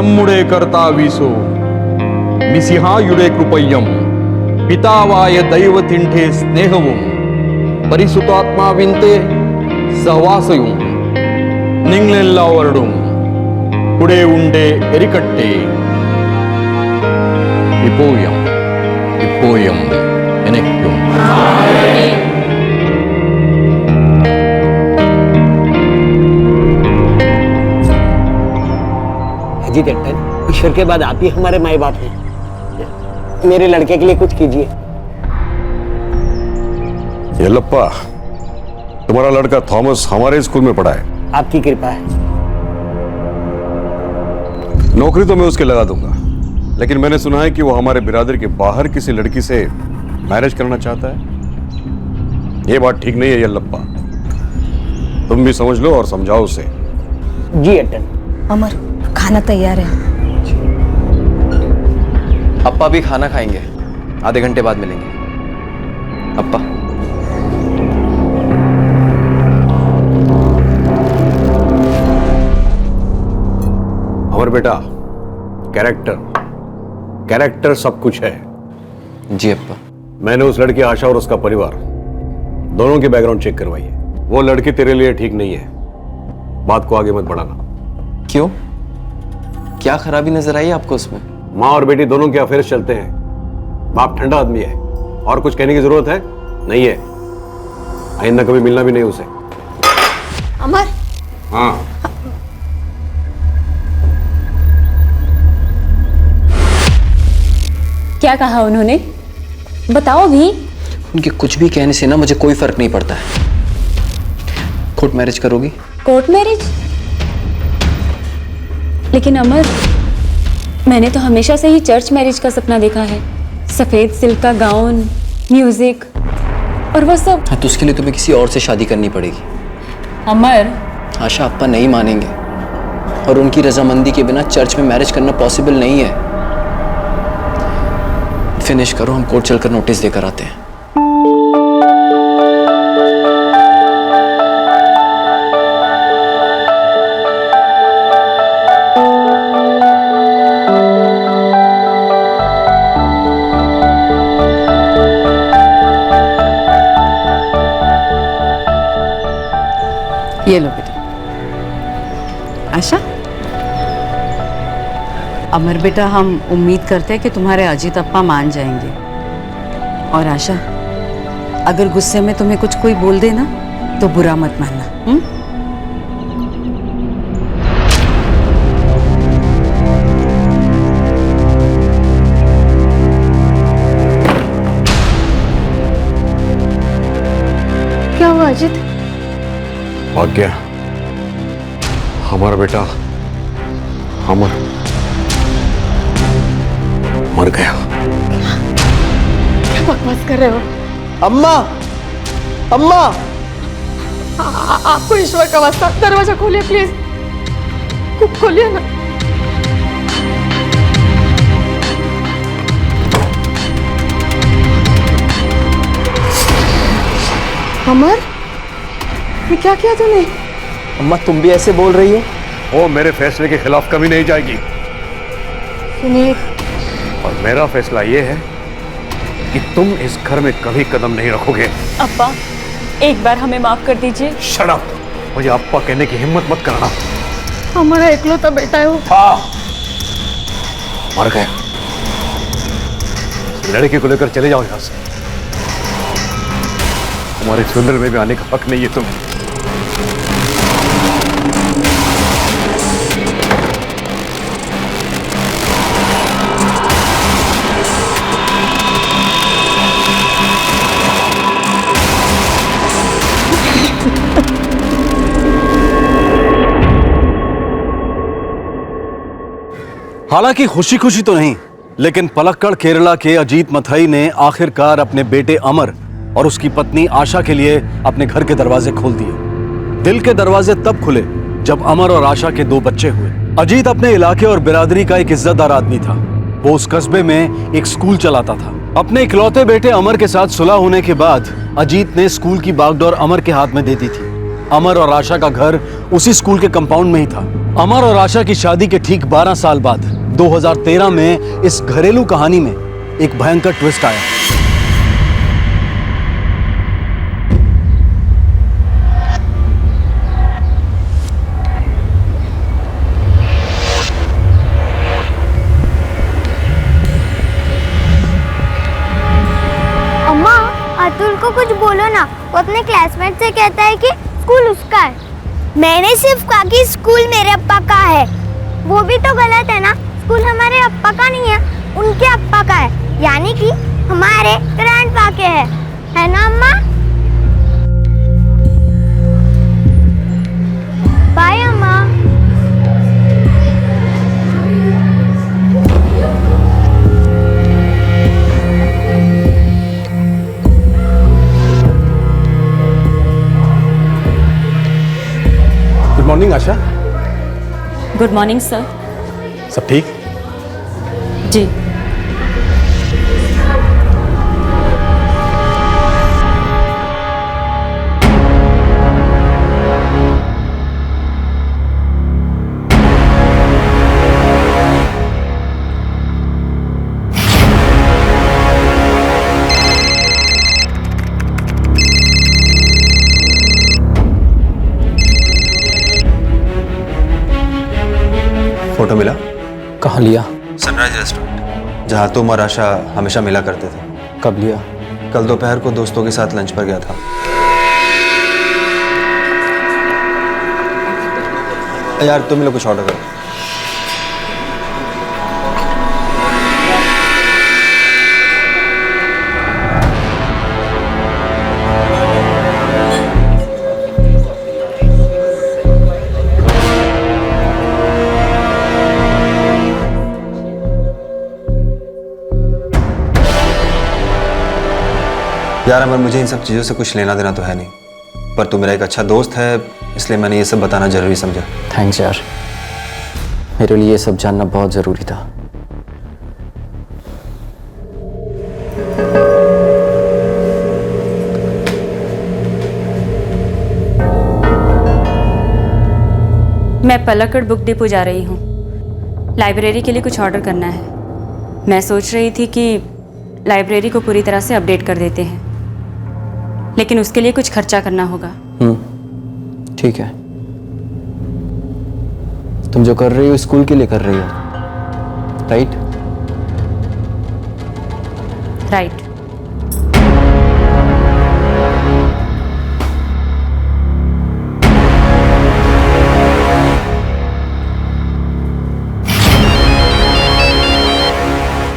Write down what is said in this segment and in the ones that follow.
నమ్ముడే కర్తావీసో మిసిహాయుడే కృపయ్యం പിതാവായ ദൈവത്തിൻ്റെ സ്നേഹവും പരിശുദ്ധാത്മാവിൻ്റെ സഹവാസവും നിങ്ങളെല്ലാവരോടും കൂടെ ഉണ്ട് ഇരിക്കട്ടെ. ഇപ്പോഴും എനിക്കും. जी कैप्टन, ईश्वर के बाद आप ही हमारे माए बाप हैं. मेरे लड़के के लिए कुछ कीजिए. येलप्पा, तुम्हारा लड़का थॉमस हमारे स्कूल में पढ़ा है. आपकी कृपा है. नौकरी तो मैं उसके लगा दूंगा, लेकिन मैंने सुना है कि वो हमारे बिरादर के बाहर किसी लड़की से मैरिज करना चाहता है. ये बात ठीक नहीं है येलप्पा. तुम भी समझ लो और समझाओ उसे. जी कैप्टन. अमर, खाना तैयार है. अप्पा भी खाना खाएंगे, आधे घंटे बाद मिलेंगे. अप्पा. अमर बेटा, कैरेक्टर सब कुछ है. जी अप्पा. मैंने उस लड़की आशा और उसका परिवार दोनों की बैकग्राउंड चेक करवाई है. वो लड़की तेरे लिए ठीक नहीं है. बात को आगे मत बढ़ाना. क्यों? क्या खराबी नजर आई आपको उसमें? माँ और बेटी दोनों के अफेयर्स चलते हैं. बाप ठंडा आदमी है और कुछ कहने की जरूरत है नहीं है. आइंदा कभी मिलना भी नहीं उसे. अमर. हाँ. क्या कहा उन्होंने? बताओ भी. उनके कुछ भी कहने से ना मुझे कोई फर्क नहीं पड़ता है. कोर्ट मैरिज करोगी? Court marriage? लेकिन अमर, मैंने तो हमेशा से ही चर्च मैरिज का सपना देखा है. सफेद सिल्क का गाउन, म्यूजिक और वो सब. हाँ, तो उसके लिए तुम्हें किसी और से शादी करनी पड़ेगी. अमर. आशा अप्पा नहीं मानेंगे और उनकी रजामंदी के बिना चर्च में मैरिज करना पॉसिबल नहीं है. फिनिश करो, हम कोर्ट चलकर नोटिस देकर आते हैं. ये लो बेटा. आशा. अमर बेटा, हम उम्मीद करते हैं कि तुम्हारे अजीत अप्पा मान जाएंगे. और आशा, अगर गुस्से में तुम्हें कुछ कोई बोल दे ना तो बुरा मत मानना. क्या हुआ अजीत? भाग गया हमारा बेटा. अमर मर गया. क्या बकवास कर रहे हो? अम्मा, अम्मा. आपको ईश्वर का वास्ता, दरवाजा खोलिए प्लीज. खोलिए ना. अमर, ये क्या किया तूने? अम्मा, तुम भी ऐसे बोल रही हो? वो मेरे फैसले के खिलाफ कभी नहीं जाएगी. सुनिए, और मेरा फैसला ये है कि तुम इस घर में कभी कदम नहीं रखोगे. अप्पा, एक बार हमें माफ कर दीजिए. Shut up. मुझे अप्पा कहने की हिम्मत मत करना. हमारा इकलौता बेटा है वो. हाँ, मर गया. लड़के को लेकर चले जाओ यहां से. हमारे फ्यूनरल में भी आने का हक नहीं है तुम. हालांकि खुशी खुशी तो नहीं, लेकिन पलक्कड़ केरला के अजीत मथई ने आखिरकार अपने बेटे अमर और उसकी पत्नी आशा के लिए अपने घर के दरवाजे खोल दिए. दिल के दरवाजे तब खुले जब अमर और आशा के 2 बच्चे हुए. अजीत अपने इलाके और बिरादरी का एक इज्जतदार आदमी था. वो उस कस्बे में एक स्कूल चलाता था. अपने इकलौते बेटे अमर के साथ सुलह होने के बाद अजीत ने स्कूल की बागडोर अमर के हाथ में दे दी थी. अमर और आशा का घर उसी स्कूल के कंपाउंड में ही था। अमर और आशा की शादी के ठीक 12 साल बाद 2013 में इस घरेलू कहानी में एक भयंकर ट्विस्ट आया। अम्मा, अतुल को कुछ बोलो ना। वो अपने क्लासमेट से कहता है कि स्कूल उसका है। मैंने सिर्फ कहा कि स्कूल मेरे अप्पा का है। वो भी तो गलत है ना। स्कूल हमारे अप्पा का नहीं है, उनके अप्पा का है, यानी कि हमारे ग्रैंडपा के है ना अम्मा? बाय अम्मा। Good morning Asha. Good morning sir. सब ठीक? जी। फोटो मिला? कहाँ लिया? सनराइज रेस्टोरेंट, जहाँ तुम और आशा हमेशा मिला करते थे। कब लिया? कल दोपहर को दोस्तों के साथ लंच पर गया था। यार तुम लोग कुछ ऑर्डर करो। यार अमर, मुझे इन सब चीज़ों से कुछ लेना देना तो है नहीं, पर तू मेरा एक अच्छा दोस्त है, इसलिए मैंने ये सब बताना जरूरी समझा। थैंक्स यार, मेरे लिए ये सब जानना बहुत ज़रूरी था। मैं पलक्कड़ बुक डिपो जा रही हूँ। लाइब्रेरी के लिए कुछ ऑर्डर करना है। मैं सोच रही थी कि लाइब्रेरी को पूरी तरह से अपडेट कर देते हैं, लेकिन उसके लिए कुछ खर्चा करना होगा। ठीक है। तुम जो कर रही हो स्कूल के लिए कर रही हो, राइट? राइट।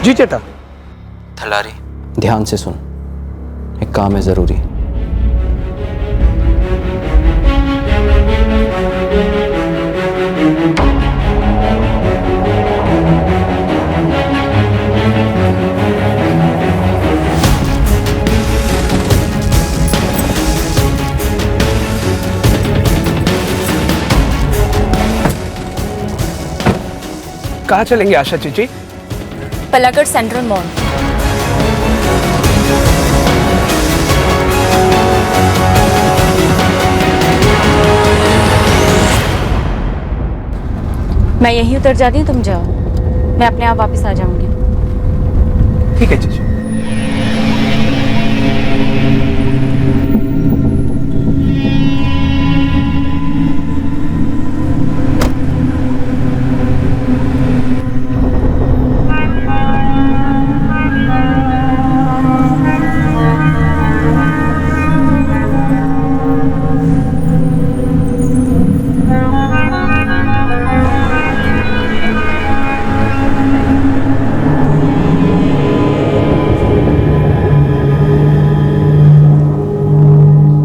जी चेटा। थलारी, ध्यान से सुन, एक काम है जरूरी। कहाँ चलेंगे आशा चीची? Palakkad central mall. मैं यहीं उतर जाती हूँ, तुम जाओ। मैं अपने आप वापस आ जाऊंगी। ठीक है चीची।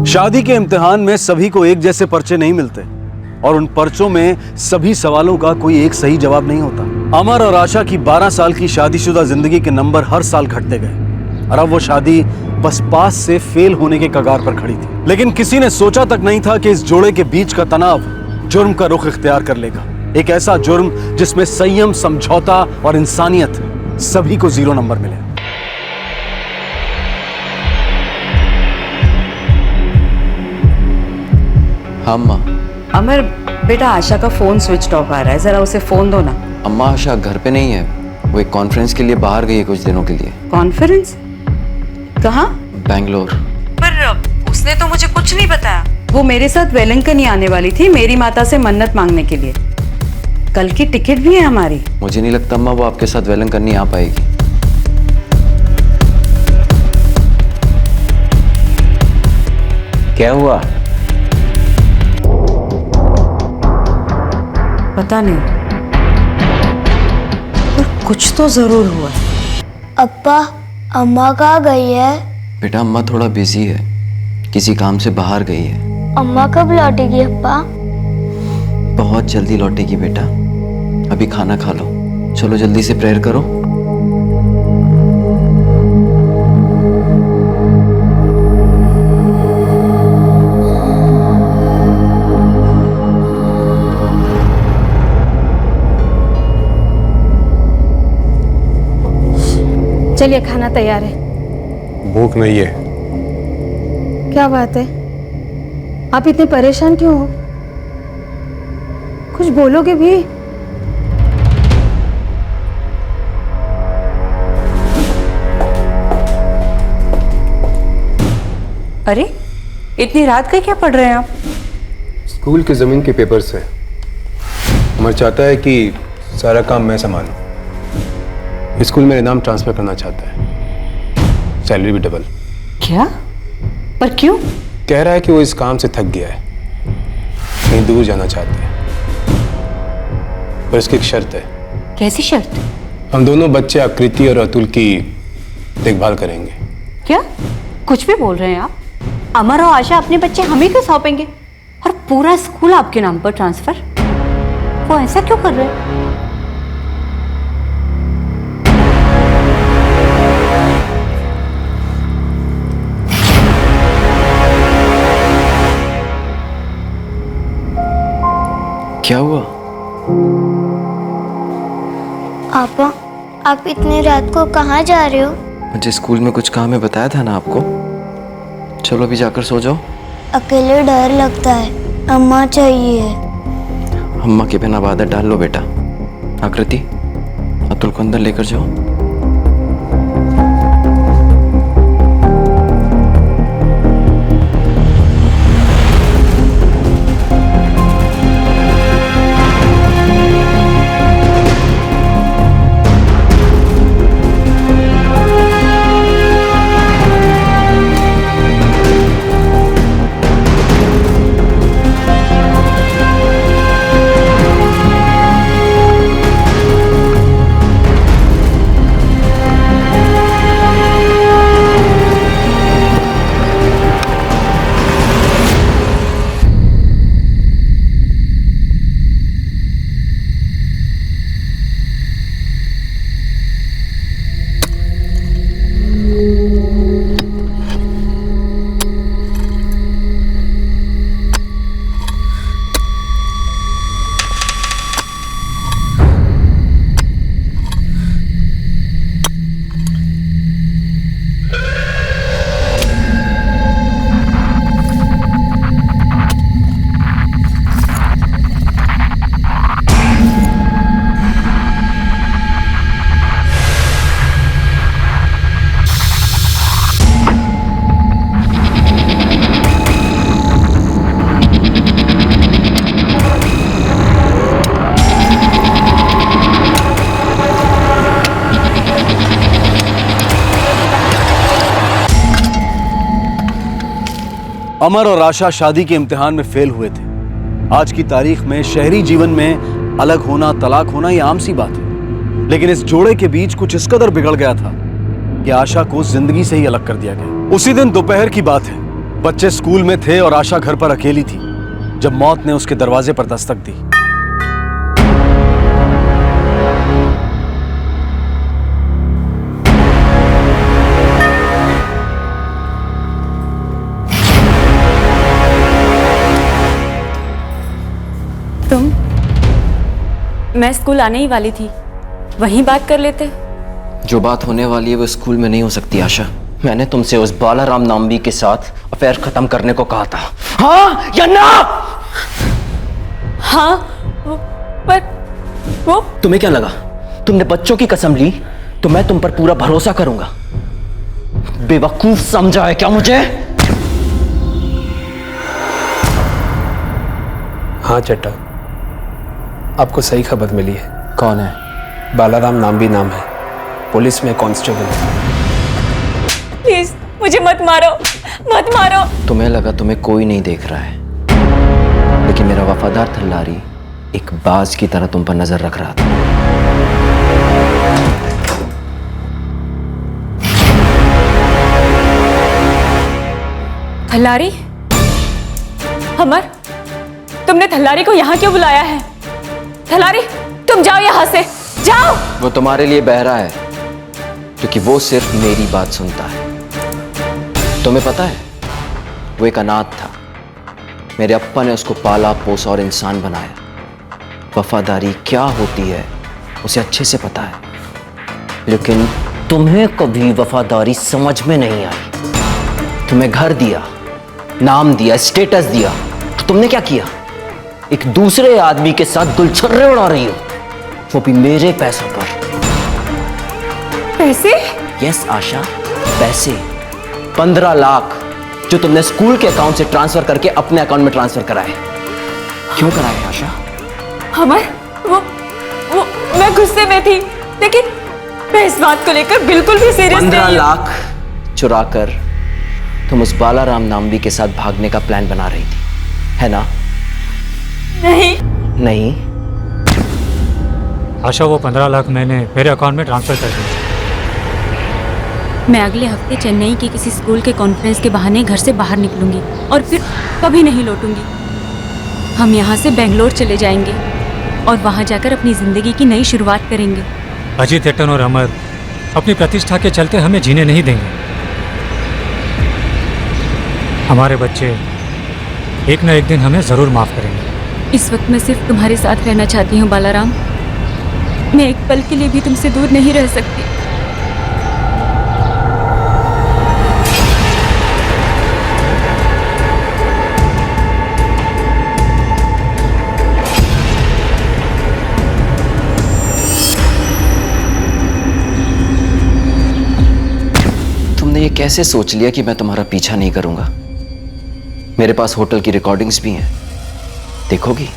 शादी के इम्तिहान में सभी को एक जैसे पर्चे नहीं मिलते और उन पर्चों में सभी सवालों का कोई एक सही जवाब नहीं होता। अमर और आशा की 12 साल की शादीशुदा जिंदगी के नंबर हर साल घटते गए और अब वो शादी बस पास से फेल होने के कगार पर खड़ी थी। लेकिन किसी ने सोचा तक नहीं था कि इस जोड़े के बीच का तनाव जुर्म का रुख इख्तियार कर लेगा। एक ऐसा जुर्म जिसमें संयम, समझौता और इंसानियत सभी को 0 नंबर मिले। हाँ अम्मा। अमर बेटा, आशा का फोन स्विच ऑफ आ रहा है, जरा उसे फोन दो ना। अम्मा आशा घर पे नहीं है, वो एक कॉन्फ्रेंस के लिए बाहर गई है कुछ दिनों के लिए। कॉन्फ्रेंस? कहाँ? बैंगलोर। पर उसने तो मुझे कुछ नहीं बताया। वो मेरे साथ वेलंकनी आने वाली थी मेरी माता से मन्नत मांगने के लिए। कल की टिकट भी है हमारी। मुझे नहीं लगता अम्मा वो आपके साथ वेलंकनी आ पाएगी। क्या हुआ? पता नहीं, पर कुछ तो जरूर हुआ। अप्पा, अम्मा कहाँ गई है? बेटा अम्मा थोड़ा बिजी है, किसी काम से बाहर गई है। अम्मा कब लौटेगी अप्पा? बहुत जल्दी लौटेगी बेटा, अभी खाना खा लो। चलो जल्दी से प्रेयर करो। चलिए, खाना तैयार है। भूख नहीं है। क्या बात है, आप इतने परेशान क्यों हो? कुछ बोलोगे भी? अरे इतनी रात के क्या पढ़ रहे हैं आप? स्कूल की जमीन के पेपर्स है। उमर चाहता है कि सारा काम मैं संभालूं। स्कूल मेरे नाम ट्रांसफर करना चाहता है, सैलरी भी डबल। क्या? पर क्यों? कह रहा है कि वो इस काम से थक गया है, कहीं दूर जाना चाहता है। पर इसकी एक शर्त है। कैसी शर्त? हम दोनों बच्चे आकृति और अतुल की देखभाल करेंगे। क्या कुछ भी बोल रहे हैं आप? अमर और आशा अपने बच्चे हम ही क्यों सौंपेंगे और पूरा स्कूल आपके नाम पर ट्रांसफर? वो ऐसा क्यों कर रहे हैं? क्या हुआ? आपा, आप इतनी रात को कहाँ जा रहे हो? मुझे स्कूल में कुछ काम है, बताया था ना आपको। चलो अभी जाकर सो जाओ। अकेले डर लगता है, अम्मा चाहिए। अम्मा के बिना आदत डाल लो बेटा। आकृति, अतुल को अंदर लेकर जाओ। अमर और आशा शादी के इम्तिहान में फेल हुए थे। आज की तारीख में शहरी जीवन में अलग होना, तलाक होना ये आम सी बात है, लेकिन इस जोड़े के बीच कुछ इस कदर बिगड़ गया था कि आशा को जिंदगी से ही अलग कर दिया गया। उसी दिन दोपहर की बात है, बच्चे स्कूल में थे और आशा घर पर अकेली थी जब मौत ने उसके दरवाजे पर दस्तक दी। मैं स्कूल आने ही वाली थी, वहीं बात कर लेते। जो बात होने वाली है वो स्कूल में नहीं हो सकती आशा। मैंने तुमसे उस बालाराम नाम्बी के साथ अफेयर खत्म करने को कहा था। हाँ या ना? हाँ पर वो तुम्हें क्या लगा तुमने बच्चों की कसम ली तो मैं तुम पर पूरा भरोसा करूंगा? बेवकूफ समझा है क्या मुझे? हाँ चट्टा, आपको सही खबर मिली है। कौन है? बालाराम नाम भी नाम है, पुलिस में कांस्टेबल है। प्लीज मुझे मत मारो, मत मारो। तुम्हें लगा तुम्हें कोई नहीं देख रहा है, लेकिन मेरा वफादार थल्लारी एक बाज की तरह तुम पर नजर रख रहा था। थल्लारी? अमर, तुमने थल्लारी को यहाँ क्यों बुलाया है? थल्लारी, तुम जाओ यहाँ से, जाओ। वो तुम्हारे लिए बहरा है क्योंकि वो सिर्फ मेरी बात सुनता है। तुम्हें पता है वो एक अनाथ था, मेरे अप्पा ने उसको पाला पोसा और इंसान बनाया। वफादारी क्या होती है उसे अच्छे से पता है, लेकिन तुम्हें कभी वफादारी समझ में नहीं आई। तुम्हें घर दिया, नाम दिया, स्टेटस दिया, तो तुमने क्या किया? एक दूसरे आदमी के साथ गुलछर्रे उड़ा रही हो, वो भी मेरे पैसों पर। पैसे? यस आशा, पैसे 15 लाख जो तुमने स्कूल के अकाउंट से ट्रांसफर करके अपने अकाउंट में ट्रांसफर कराए। क्यों कराए आशा? अमर, वो मैं गुस्से में थी, लेकिन मैं इस बात को लेकर बिल्कुल भी सीरियस नहीं। 15 लाख चुराकर तुम उस बालाराम नाम्बी के साथ भागने का प्लान बना रही थी, है ना? नहीं। नहीं? आशा, वो 15 लाख मैंने मेरे अकाउंट में ट्रांसफर कर दिए। मैं अगले हफ्ते चेन्नई की किसी स्कूल के कॉन्फ्रेंस के बहाने घर से बाहर निकलूंगी और फिर कभी नहीं लौटूंगी। हम यहाँ से बेंगलोर चले जाएंगे और वहाँ जाकर अपनी जिंदगी की नई शुरुआत करेंगे। अजीत एटन और अमर अपनी प्रतिष्ठा के चलते हमें जीने नहीं देंगे। हमारे बच्चे एक न एक दिन हमें जरूर माफ करेंगे। इस वक्त मैं सिर्फ तुम्हारे साथ रहना चाहती हूँ बालाराम। मैं एक पल के लिए भी तुमसे दूर नहीं रह सकती। तुमने ये कैसे सोच लिया कि मैं तुम्हारा पीछा नहीं करूंगा? मेरे पास होटल की रिकॉर्डिंग्स भी हैं, देखोगी?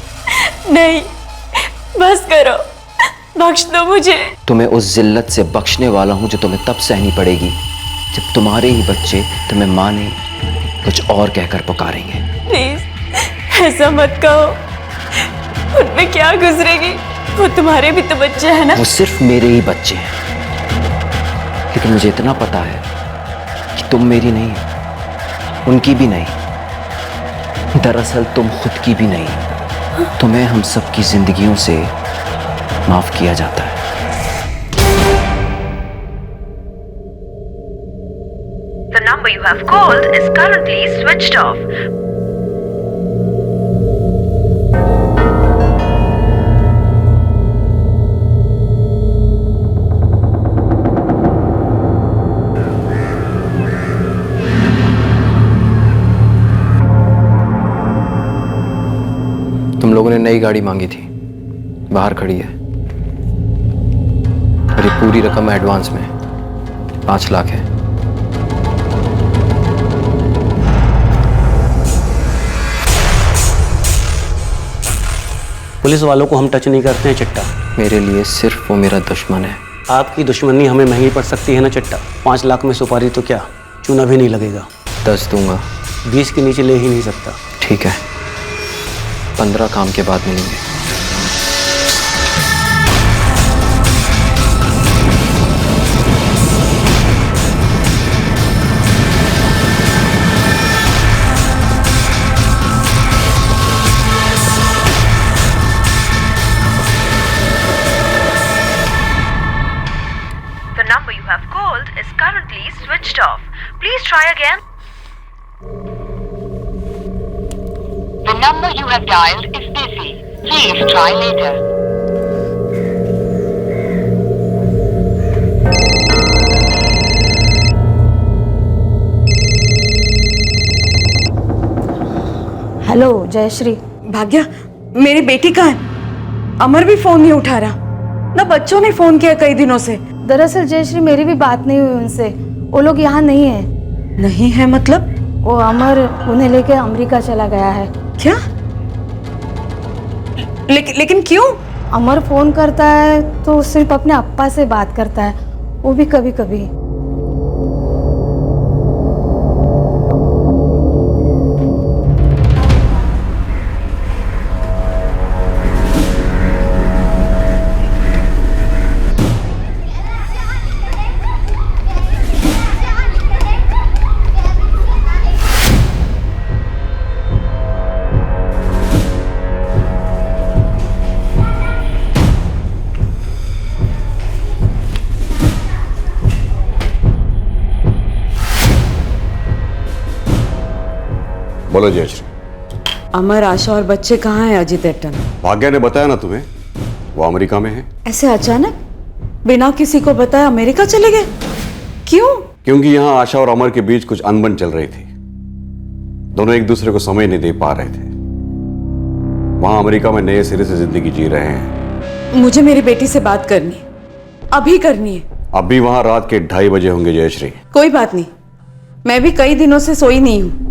नहीं, बस करो, बख्श दो मुझे। तुम्हें उस जिल्लत से बख्शने वाला हूं जो तुम्हें तब सहनी पड़ेगी जब तुम्हारे ही बच्चे तुम्हें मां नहीं कुछ और कहकर पुकारेंगे। प्लीज ऐसा मत कहो, उनमें क्या गुजरेगी? वो तुम्हारे भी तो बच्चे हैं ना? वो सिर्फ मेरे ही बच्चे हैं, लेकिन मुझे इतना पता है कि तुम मेरी नहीं, उनकी भी नहीं, दरअसल तुम खुद की भी नहीं। तुम्हें हम सबकी जिंदगियों से माफ किया जाता है। The number you have called is currently switched off. तुम लोगों ने नई गाड़ी मांगी थी, बाहर खड़ी है और ये पूरी रकम एडवांस में 5 लाख है। पुलिस वालों को हम टच नहीं करते हैं चट्टा। मेरे लिए सिर्फ वो मेरा दुश्मन है। आपकी दुश्मनी हमें महंगी पड़ सकती है ना चट्टा। 5 लाख में सुपारी तो क्या, चूना भी नहीं लगेगा। 10 दूंगा। 20 के नीचे ले ही नहीं सकता। ठीक है, 15 काम के बाद मिलेंगे। The number you have called is currently switched off. Please try again. The number you have dialed is busy. Please try later. Hello Jayashree, Bhagya, मेरी बेटी कहाँ है? अमर भी फोन नहीं उठा रहा, ना बच्चों ने फोन किया कई दिनों से। दरअसल जयश्री मेरी भी बात नहीं हुई उनसे, वो लोग यहाँ नहीं है। नहीं है मतलब? वो अमर उन्हें लेके अमेरिका चला गया है। क्या? लेकिन क्यों? अमर फोन करता है तो सिर्फ अपने अप्पा से बात करता है, वो भी कभी कभी। बोलो जयश्री। अमर, आशा और बच्चे कहाँ हैं अजीत एटन? भाग्या ने बताया ना तुम्हें, वो अमेरिका में है। ऐसे अचानक बिना किसी को बताए अमेरिका चले गए? क्यों? क्योंकि यहाँ आशा और अमर के बीच कुछ अनबन चल रही थी। दोनों एक दूसरे को समय नहीं दे पा रहे थे। वहां अमेरिका में नए सिरे से जिंदगी जी रहे हैं। मुझे मेरी बेटी से बात करनी है, अभी करनी है। अभी वहां रात के 2:30 बजे होंगे जयश्री। कोई बात नहीं, मैं भी कई दिनों से सोई नहीं हूँ।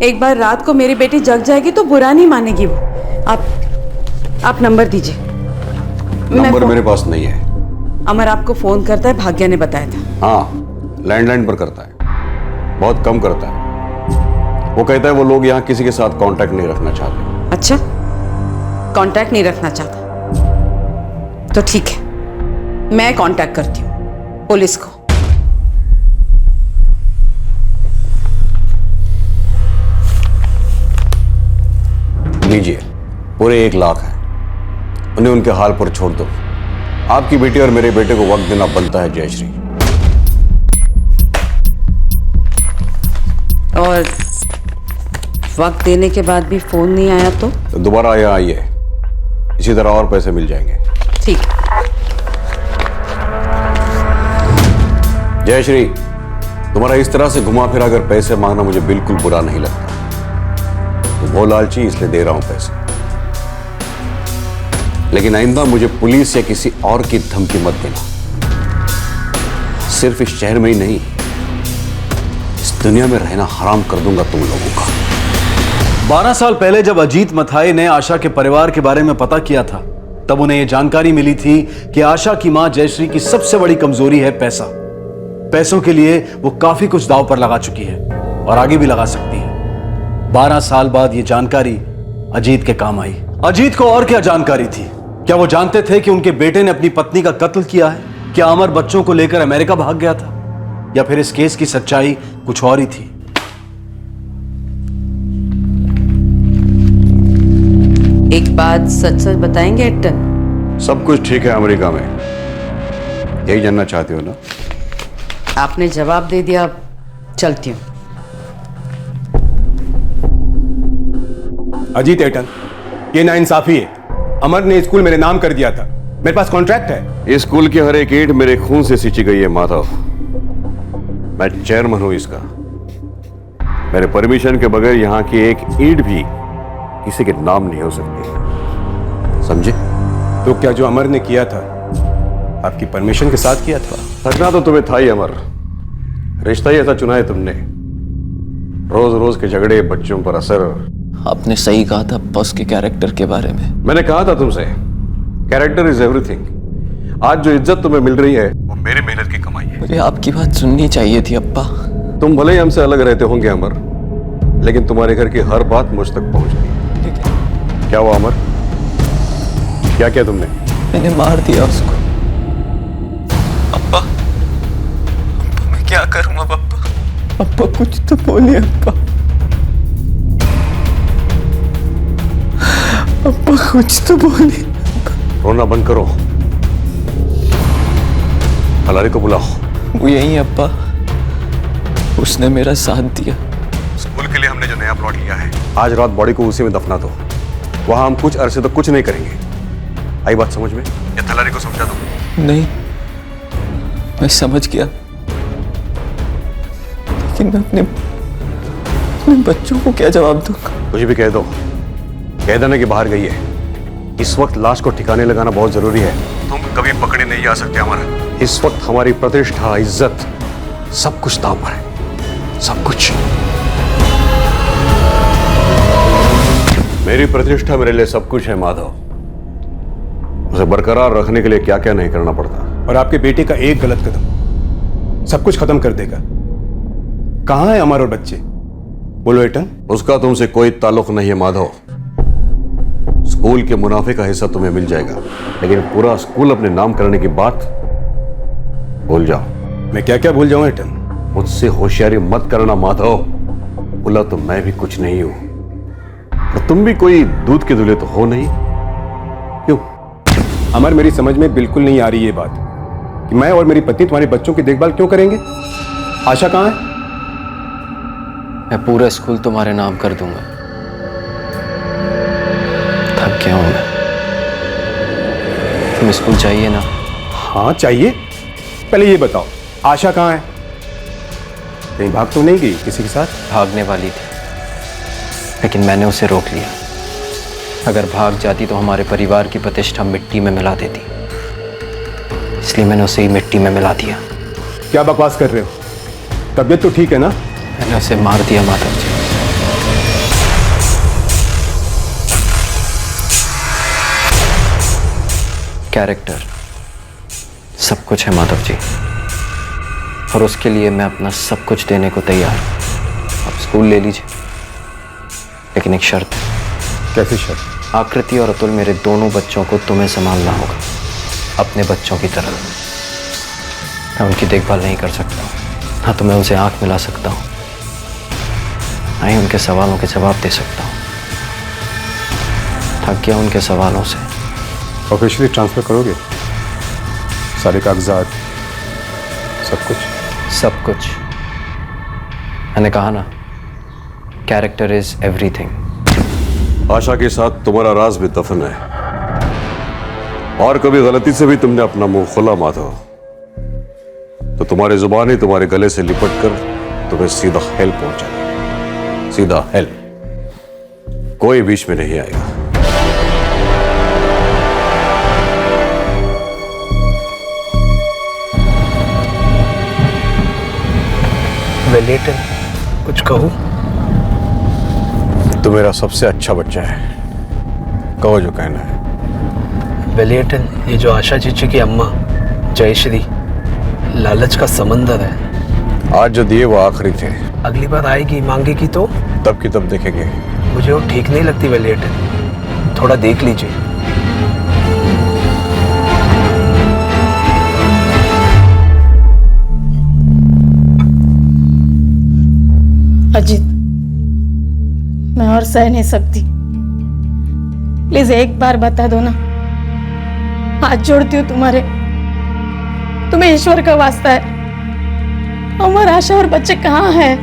एक बार रात को मेरी बेटी जग जाएगी तो बुरा नहीं मानेगी वो। आप नंबर दीजिए। नंबर मेरे पास नहीं है। अमर आपको फोन करता है, भाग्या ने बताया था। हाँ, लैंडलाइन पर करता है, बहुत कम करता है। वो कहता है वो लोग यहाँ किसी के साथ कांटेक्ट नहीं रखना चाहते। अच्छा, कांटेक्ट नहीं रखना चाहता तो ठीक है, मैं कांटेक्ट करती हूँ पुलिस को। लीजिए, पूरे 1 लाख है, उन्हें उनके हाल पर छोड़ दो। आपकी बेटी और मेरे बेटे को वक्त देना बनता है जयश्री। और वक्त देने के बाद भी फोन नहीं आया तो दोबारा यहाँ आइए, इसी तरह और पैसे मिल जाएंगे। ठीक है। जयश्री, तुम्हारा इस तरह से घुमा फिरा कर पैसे मांगना मुझे बिल्कुल बुरा नहीं लगता। वो लालची इसलिए दे रहा हूं पैसे, लेकिन आइंदा मुझे पुलिस या किसी और की धमकी मत देना। सिर्फ इस शहर में ही नहीं, इस दुनिया में रहना हराम कर दूंगा तुम लोगों का। 12 साल पहले जब अजीत मथाई ने आशा के परिवार के बारे में पता किया था, तब उन्हें यह जानकारी मिली थी कि आशा की मां जयश्री की सबसे बड़ी कमजोरी है पैसा। पैसों के लिए वो काफी कुछ दांव पर लगा चुकी है और आगे भी लगा सकती है। 12 साल बाद ये जानकारी अजीत के काम आई। अजीत को और क्या जानकारी थी? क्या वो जानते थे कि उनके बेटे ने अपनी पत्नी का कत्ल किया है? क्या अमर बच्चों को लेकर अमेरिका भाग गया था? या फिर इस केस की सच्चाई कुछ और ही थी? एक बात सच सच बताएंगे एटन? सब कुछ ठीक है अमेरिका में, यही जानना चाहते हो ना? आपने जवाब दे दिया, अब चलती हूँ। अजीत एटन, ये नाइंसाफी है। अमर ने स्कूल मेरे नाम कर दिया था, मेरे पास कॉन्ट्रैक्ट है। इस स्कूल की हर एक ईंट मेरे खून से सींची गई है माधव। मैं चेयरमैन हूं इसका। मेरे परमिशन के बगैर यहाँ की एक ईंट भी किसी के नाम नहीं हो सकती, समझे? तो क्या जो अमर ने किया था आपकी परमिशन के साथ किया था? थकना तो तुम्हें था ही अमर, रिश्ता ही ऐसा चुना है तुमने। रोज रोज के झगड़े, बच्चों पर असर। आपने सही कहा था बॉस के कैरेक्टर के बारे में। मैंने कहा था तुमसे, कैरेक्टर इज एवरीथिंग। आज जो इज्जत तुम्हें मिल रही है वो मेरी मेहनत की कमाई है। मुझे आपकी बात सुननी चाहिए थी अप्पा। तुम भले ही हमसे अलग रहते होंगे अमर, लेकिन तुम्हारे घर की हर बात मुझ तक पहुंचती है। क्या हुआ अमर? क्या किया तुमने? मैंने मार दिया उसको। अप्पा, मैं क्या करूं अब अप्पा? अप्पा कुछ तो बोलिए अप्पा। अप्पा कुछ तो बोलिए। रोना बंद करो, हलारी को बुलाओ। वो यही अप्पा, उसने मेरा साथ दिया। स्कूल के लिए हमने जो नया प्लॉट लिया है, आज रात बॉडी को उसी में दफना दो। वहां हम कुछ अरसे तक कुछ नहीं करेंगे। आई बात समझ में? या थलारी को समझा दो? नहीं, मैं समझ गया, लेकिन मैं अपने बच्चों को क्या जवाब दूंगा? कुछ भी कह दो, कह देना कि बाहर गई है। इस वक्त लाश को ठिकाने लगाना बहुत जरूरी है। तुम कभी पकड़े नहीं जा सकते अमर। इस वक्त हमारी प्रतिष्ठा, इज्जत, सब कुछ दांव पर है, सब कुछ। मेरी प्रतिष्ठा मेरे लिए सब कुछ है माधव। उसे बरकरार रखने के लिए क्या क्या नहीं करना पड़ता। और आपके बेटे का एक गलत कदम सब कुछ खत्म कर देगा। कहां है अमर और बच्चे? बोलो एटन। उसका तुमसे कोई ताल्लुक नहीं है माधव। स्कूल के मुनाफे का हिस्सा तुम्हें मिल जाएगा, लेकिन पूरा स्कूल अपने नाम करने की बात भूल जाओ। मैं क्या क्या भूल जाऊं एटन? मुझसे होशियारी मत करना माधव। बोला तो मैं भी कुछ नहीं हूं, और तुम भी कोई दूध के दूल्हे तो हो नहीं। क्यों? अमर, मेरी समझ में बिल्कुल नहीं आ रही ये बात कि मैं और मेरी पत्नी तुम्हारे बच्चों की देखभाल क्यों करेंगे। आशा कहां है? मैं पूरा स्कूल तुम्हारे नाम कर दूंगा। थक गया हूं मैं। तुम स्कूल चाहिए ना? हाँ चाहिए। पहले ये बताओ, आशा कहां है? कहीं भाग तो नहीं गई किसी के साथ? भागने वाली थी, लेकिन मैंने उसे रोक लिया। अगर भाग जाती तो हमारे परिवार की प्रतिष्ठा मिट्टी में मिला देती, इसलिए मैंने उसे ही मिट्टी में मिला दिया। क्या बकवास कर रहे हो? तबीयत तो ठीक है ना? मैंने उसे मार दिया माधव जी। कैरेक्टर सब कुछ है माधव जी, और उसके लिए मैं अपना सब कुछ देने को तैयार हूं। आप स्कूल ले लीजिए, लेकिन एक शर्त है। कैसी शर्त? आकृति और अतुल, मेरे दोनों बच्चों को तुम्हें संभालना होगा, अपने बच्चों की तरह। मैं उनकी देखभाल नहीं कर सकता, ना तो मैं उनसे आंख मिला सकता हूं, ना ही उनके सवालों के जवाब दे सकता हूं। थक गया उनके सवालों से। ऑफिशियली ट्रांसफर करोगे? सारे कागजात, सब कुछ? सब कुछ। मैंने कहा ना, कैरेक्टर इज एवरीथिंग। आशा के साथ तुम्हारा राज भी दफन है, और कभी गलती से भी तुमने अपना मुंह खोला माधव, तो तुम्हारी जुबान ही तुम्हारे गले से लिपट कर तुम्हें सीधा हेल पहुंचाएगी। सीधा हेल। कोई बीच में नहीं आएगा। वेलेटन, कुछ कहूं? तो मेरा सबसे अच्छा बच्चा है, कहो जो कहना है। वेलेटन, ये जो आशा चीची की अम्मा जयश्री, लालच का समंदर है। आज जो दिए वो आखिरी थे। अगली बार आएगी मांगेगी तो? तब की तब देखेंगे। मुझे वो ठीक नहीं लगती वेलेटन, थोड़ा देख लीजिए। अजीत, मैं और सह नहीं सकती। प्लीज एक बार बता दो ना, हाथ जोड़ती हूँ तुम्हारे, तुम्हें ईश्वर का वास्ता है। अमर, आशा और बच्चे कहाँ हैं?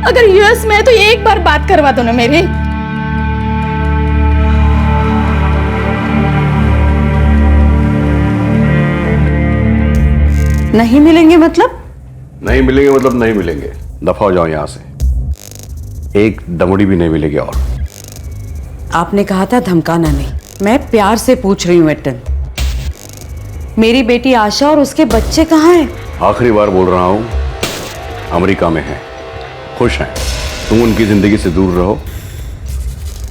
अगर यूएस में है तो एक बार बात करवा दो ना मेरी। नहीं मिलेंगे मतलब? नहीं मिलेंगे मतलब नहीं मिलेंगे। दफा हो जाओ यहां से। एक दमड़ी भी नहीं मिलेगी। और आपने कहा था धमकाना नहीं। मैं प्यार से पूछ रही हूँ एटन, मेरी बेटी आशा और उसके बच्चे कहाँ हैं? आखिरी बार बोल रहा हूं, अमेरिका में हैं, खुश हैं। तुम उनकी जिंदगी से दूर रहो,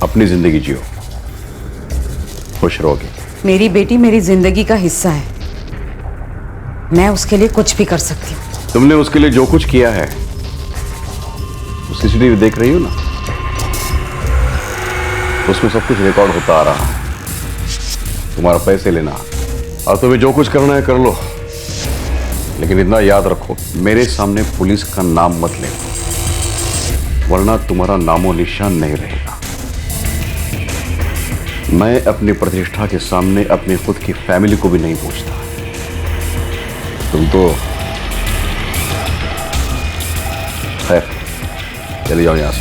अपनी जिंदगी जियो, खुश रहोगे। मेरी बेटी मेरी जिंदगी का हिस्सा है, मैं उसके लिए कुछ भी कर सकती हूँ। तुमने उसके लिए जो कुछ किया है सीसीटीवी देख रही हो ना, उसमें सब कुछ रिकॉर्ड होता आ रहा है। तुम्हारा पैसे लेना और तुम्हें जो कुछ करना है कर लो, लेकिन इतना याद रखो, मेरे सामने पुलिस का नाम मत लेना, वरना तुम्हारा नामो निशान नहीं रहेगा। मैं अपनी प्रतिष्ठा के सामने अपनी खुद की फैमिली को भी नहीं पूछता। तुम तो खैर, चले जाओ यहां से।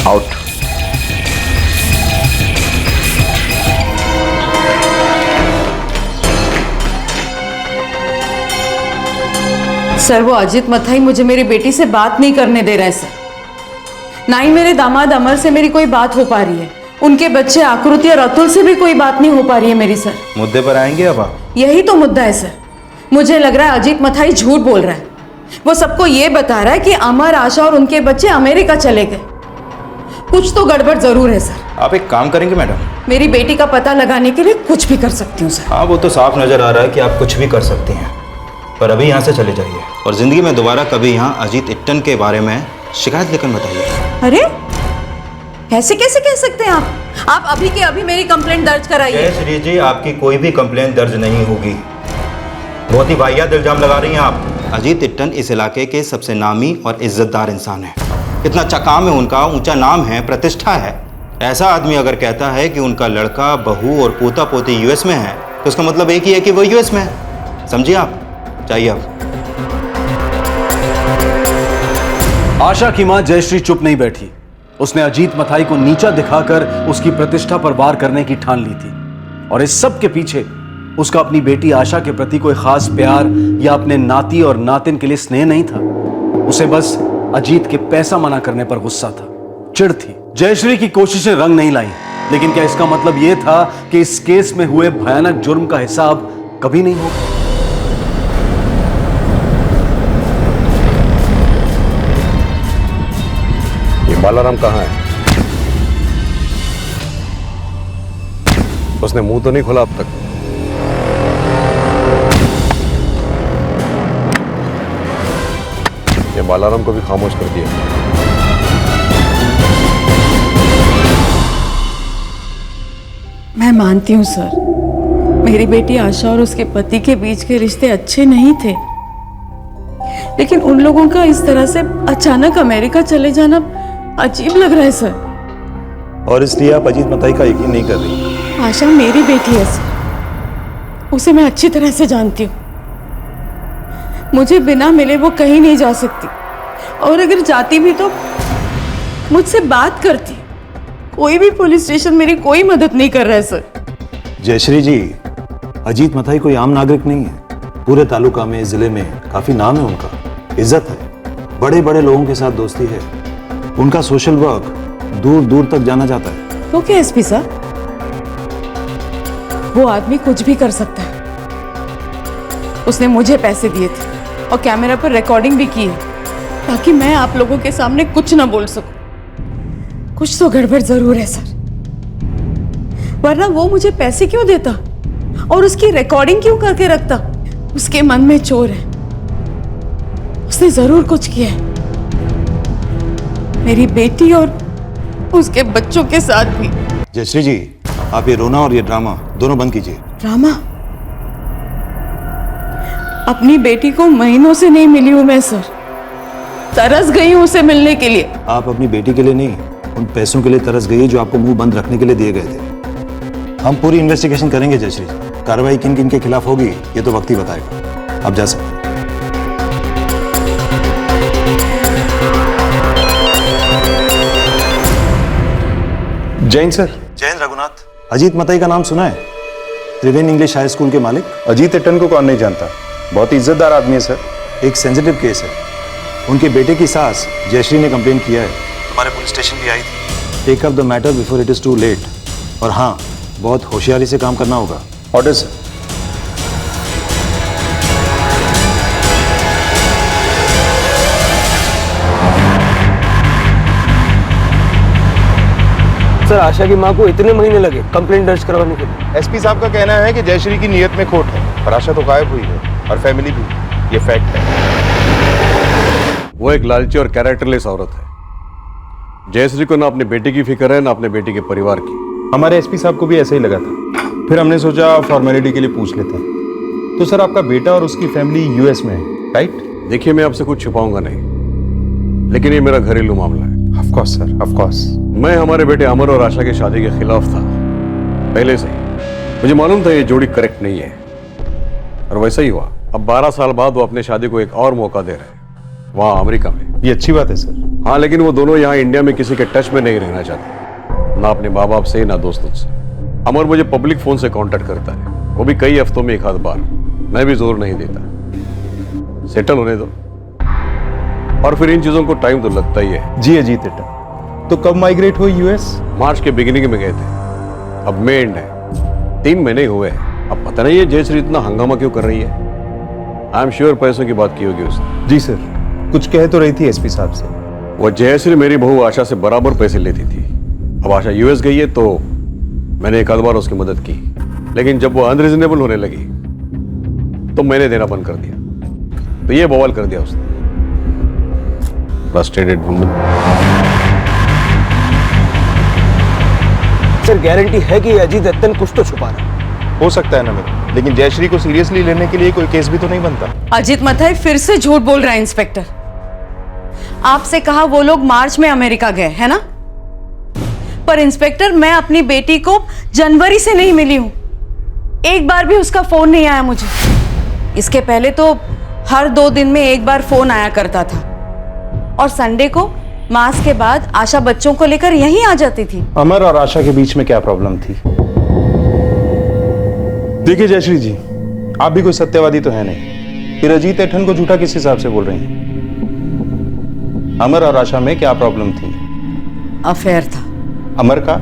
आउट। सर, वो अजित मथाई मुझे मेरी बेटी से बात नहीं करने दे रहे सर। ना ही मेरे दामाद अमर से मेरी कोई बात हो पा रही है। उनके बच्चे आकृति और अतुल से भी कोई बात नहीं हो पा रही है मेरी सर। मुद्दे पर आएंगे अब आप? यही तो मुद्दा है सर। मुझे लग रहा है अजीत मथाई झूठ बोल रहा है। वो सबको ये बता रहा है कि अमर, आशा और उनके बच्चे अमेरिका चले गए। कुछ तो गड़बड़ जरूर है सर। आप एक काम करेंगे मैडम? मेरी बेटी का पता लगाने के लिए कुछ भी कर सकती हूँ सर। हाँ, वो तो साफ नजर आ रहा है कि आप कुछ भी कर सकती हैं, पर अभी यहाँ से चले जाइए और जिंदगी में दोबारा कभी यहाँ अजीत इट्टन के बारे में शिकायत लेकर मत आइए। अरे ऐसे कैसे कह सकते हैं आप अभी के अभी मेरी कंप्लेंट दर्ज कराइए। श्री जी, आपकी कोई भी कंप्लेंट दर्ज नहीं होगी। बहुत ही वाहियात इल्जाम लगा रही हैं आप। अजीत इट्टन इस इलाके के सबसे नामी और इज्जतदार इंसान है। इतना अच्छा काम है उनका, ऊंचा नाम है, प्रतिष्ठा है। ऐसा आदमी अगर कहता है कि उनका लड़का, बहू और पोता पोती यूएस में है, तो उसका मतलब एक ही है कि वो यूएस में है। समझिए आप? चाहिए आप। आशा की मां जयश्री चुप नहीं बैठी। उसने अजीत मथाई को नीचा दिखाकर उसकी प्रतिष्ठा पर वार करने की ठान ली थी। और इस सब के पीछे उसका अपनी बेटी आशा के प्रति कोई खास प्यार या अपने नाती और नातिन के लिए स्नेह नहीं था। उसे बस अजीत के पैसा मना करने पर गुस्सा था, चिढ़ थी। जयश्री की कोशिशें रंग नहीं लाई, लेकिन क्या इसका मतलब यह था कि इस केस में हुए भयानक जुर्म का हिसाब कभी नहीं होगा? ये बालाराम कहाँ है? उसने मुंह तो नहीं खोला अब तक। ये बालाराम को भी खामोश कर दिया। मैं मानती हूँ सर, मेरी बेटी आशा और उसके पति के बीच के रिश्ते अच्छे नहीं थे, लेकिन उन लोगों का इस तरह से अचानक अमेरिका चले जाना अजीब लग रहा है सर। और इसलिए आप अजीत मथाई का यकीन नहीं कर रही? आशा मेरी बेटी है सर, उसे मैं अच्छी तरह से जानती हूँ। मुझे बिना मिले वो कहीं नहीं जा सकती, और अगर जाती भी तो मुझसे बात करती। कोई भी पुलिस स्टेशन मेरी कोई मदद नहीं कर रहा है सर। जयश्री जी, अजीत मथाई कोई आम नागरिक नहीं है। पूरे तालुका में, जिले में काफी नाम है उनका, इज्जत है, बड़े बड़े लोगों के साथ दोस्ती है। उनका सोशल वर्क दूर दूर तक जाना जाता है। तो क्या एसपी साहब, वो आदमी कुछ भी कर सकता है। उसने मुझे पैसे दिए थे और कैमरा पर रिकॉर्डिंग भी की है, ताकि मैं आप लोगों के सामने कुछ ना बोल सकूं। कुछ तो गड़बड़ जरूर है सर, वरना वो मुझे पैसे क्यों देता और उसकी रिकॉर्डिंग क्यों करके रखता? उसके मन में चोर है, उसने जरूर कुछ किया है, मेरी बेटी और उसके बच्चों के साथ भी। जयश्री जी, आप ये रोना और ये ड्रामा दोनों बंद कीजिए। ड्रामा? अपनी बेटी को महीनों से नहीं मिली हूं मैं सर, तरस गई हूं उसे मिलने के लिए। आप अपनी बेटी के लिए नहीं, उन पैसों के लिए तरस गई जो आपको मुंह बंद रखने के लिए दिए गए थे। हम पूरी इन्वेस्टिगेशन करेंगे जयश्री जी। कार्रवाई किन किन के खिलाफ होगी ये तो वक्त ही बताएगा। आप जा सकते हैं। जैन सर। जैन रघुनाथ, अजीत मथाई का नाम सुना है? त्रिवेणी इंग्लिश हाई स्कूल के मालिक। अजीत इट्टन को कौन नहीं जानता, बहुत इज्जतदार आदमी है सर। एक सेंसिटिव केस है। उनके बेटे की सास जयश्री ने कंप्लेन किया है, हमारे पुलिस स्टेशन भी आई थी। Take up the matter before it is too late. और हाँ, बहुत होशियारी से काम करना होगा। Order sir. सर, आशा की मां को इतने महीने लगे कंप्लेंट दर्ज करवाने के लिए। एसपी साहब का कहना है कि जयश्री की नीयत में खोट है, पर आशा तो गायब हुई है और फैमिली भी। ये फैक्ट है। वो एक लालची और कैरेक्टरलेस औरत है। जयश्री को ना अपने बेटे की फिक्र है, ना अपने बेटे के परिवार की। हमारे एसपी साहब को भी ऐसा ही लगा था, फिर हमने सोचा फॉर्मेलिटी के लिए पूछ लेते हैं। तो सर, आपका बेटा और उसकी फैमिली यूएस में है, राइट? देखिए, मैं आपसे कुछ छुपाऊंगा नहीं, लेकिन ये मेरा घरेलू मामला है। Of course sir, of course. मैं हमारे बेटे अमर और आशा की शादी के खिलाफ था पहले से ही। मुझे मालूम था ये जोड़ी करेक्ट नहीं है, और वैसा ही हुआ। अब 12 साल बाद वो अपने शादी को एक और मौका दे रहे हैं, वहाँ अमेरिका में। ये अच्छी बात है सर। हाँ, लेकिन वो दोनों यहाँ इंडिया में किसी के टच में नहीं रहना चाहते, ना अपने माँ बाप से, ना दोस्तों से। अमर मुझे पब्लिक फोन से कांटेक्ट करता है, वो भी कई हफ्तों में एक आध बार। मैं भी जोर नहीं देता, सेटल होने दो, और फिर इन चीजों को टाइम तो लगता ही है। जी अजीत इट्टन, तो कब माइग्रेट हुए यूएस? मार्च के बिगिनिंग में गए थे, अब मई एंड है, 3 महीने हुए हैं। अब पता नहीं ये जयश्री इतना हंगामा क्यों कर रही है। आई एम श्योर पैसों की बात की होगी उसने। जी सर, कुछ कह तो रही थी एसपी साहब से। वो जयश्री मेरी बहू आशा से बराबर पैसे लेती थी। अब आशा यूएस गई है तो मैंने एक आध बार उसकी मदद की, लेकिन जब वो अनरीजनेबल होने लगी तो मैंने देना बंद कर दिया। तो ये बवाल कर दिया उसने। Frustrated woman. सर गारंटी है कि अजीत दत्तन कुछ तो छुपा रहा है। हो सकता है ना मेरे, लेकिन जयश्री को सीरियसली लेने के लिए कोई केस भी तो नहीं बनता। अजीत मथाई फिर से झूठ बोल रहा है इंस्पेक्टर। आपसे कहा वो लोग मार्च में अमेरिका गए, है ना? पर इंस्पेक्टर, मैं अपनी बेटी को जनवरी से नहीं मिली हूं। एक बार भी उसका फोन नहीं आया मुझे। इसके पहले तो हर 2 दिन में एक बार फोन आया करता था, और संडे को मास के बाद आशा बच्चों को लेकर यहीं आ जाती थी। अमर और आशा के बीच में क्या प्रॉब्लम थी? देखिए जयश्री जी, आप भी कोई सत्यवादी तो है नहीं, फिर अजीत ऐठन को झूठा किस हिसाब से बोल रही हैं? अमर और आशा में क्या प्रॉब्लम थी? अफेयर था। अमर का?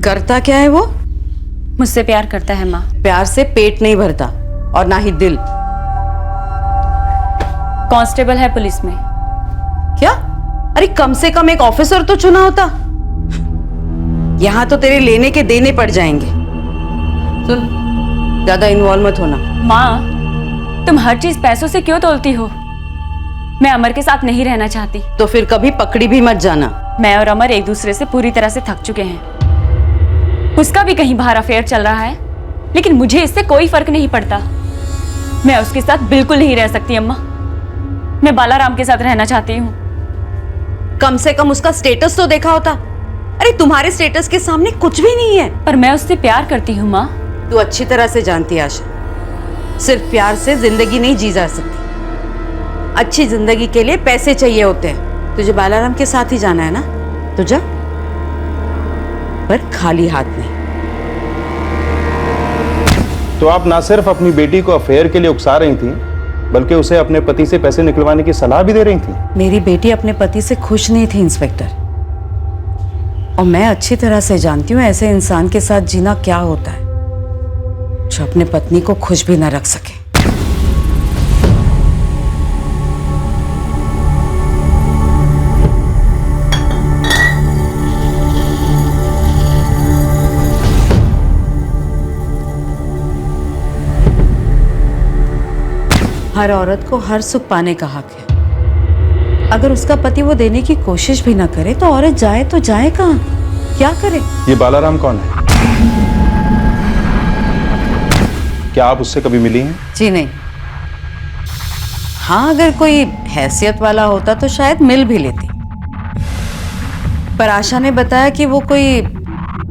करता क्या है वो? मुझसे प्यार करता है माँ। प्यार से पेट नहीं भरता, और ना ही दिल। कांस्टेबल है पुलिस में। क्या? अरे कम से कम एक ऑफिसर तो चुना होता। यहां तो तेरे लेने के देने पड़ जाएंगे। सुन, ज्यादा इन्वॉल्व मत होना। माँ, तुम हर चीज पैसों से क्यों तोलती हो? मैं अमर के साथ नहीं रहना चाहती। तो फिर कभी पकड़ी भी मत जाना। मैं और अमर एक दूसरे से पूरी तरह से थक चुके हैं। उसका भी कहीं बाहर अफेयर चल रहा है, लेकिन मुझे इससे कोई फर्क नहीं पड़ता। मैं उसके साथ बिल्कुल नहीं रह सकती अम्मा। मैं बालाराम के साथ रहना चाहती हूँ। कम से कम उसका स्टेटस तो देखा होता। अरे तुम्हारे स्टेटस के सामने कुछ भी नहीं है। पर मैं उससे प्यार करती हूँ माँ। तू अच्छी तरह से जानती है आशा, सिर्फ प्यार से जिंदगी नहीं जी जा सकती। अच्छी जिंदगी के लिए पैसे चाहिए होते हैं। तुझे बालाराम के साथ ही जाना है ना, तो जा, पर खाली हाथ नहीं। तो आप ना सिर्फ अपनी बेटी को अफेयर के लिए उकसा रही थी, बल्कि उसे अपने पति से पैसे निकलवाने की सलाह भी दे रही थी। मेरी बेटी अपने पति से खुश नहीं थी इंस्पेक्टर, और मैं अच्छी तरह से जानती हूँ ऐसे इंसान के साथ जीना क्या होता है, जो अपने पत्नी को खुश भी न रख सके। हर औरत को हर सुख पाने का हक है। अगर उसका पति वो देने की कोशिश भी ना करे तो औरत जाए तो जाए कहाँ, क्या करे? ये बालाराम कौन है? क्या आप उससे कभी मिली हैं? जी नहीं। हाँ, अगर कोई हैसियत वाला होता तो शायद मिल भी लेती, पर आशा ने बताया कि वो कोई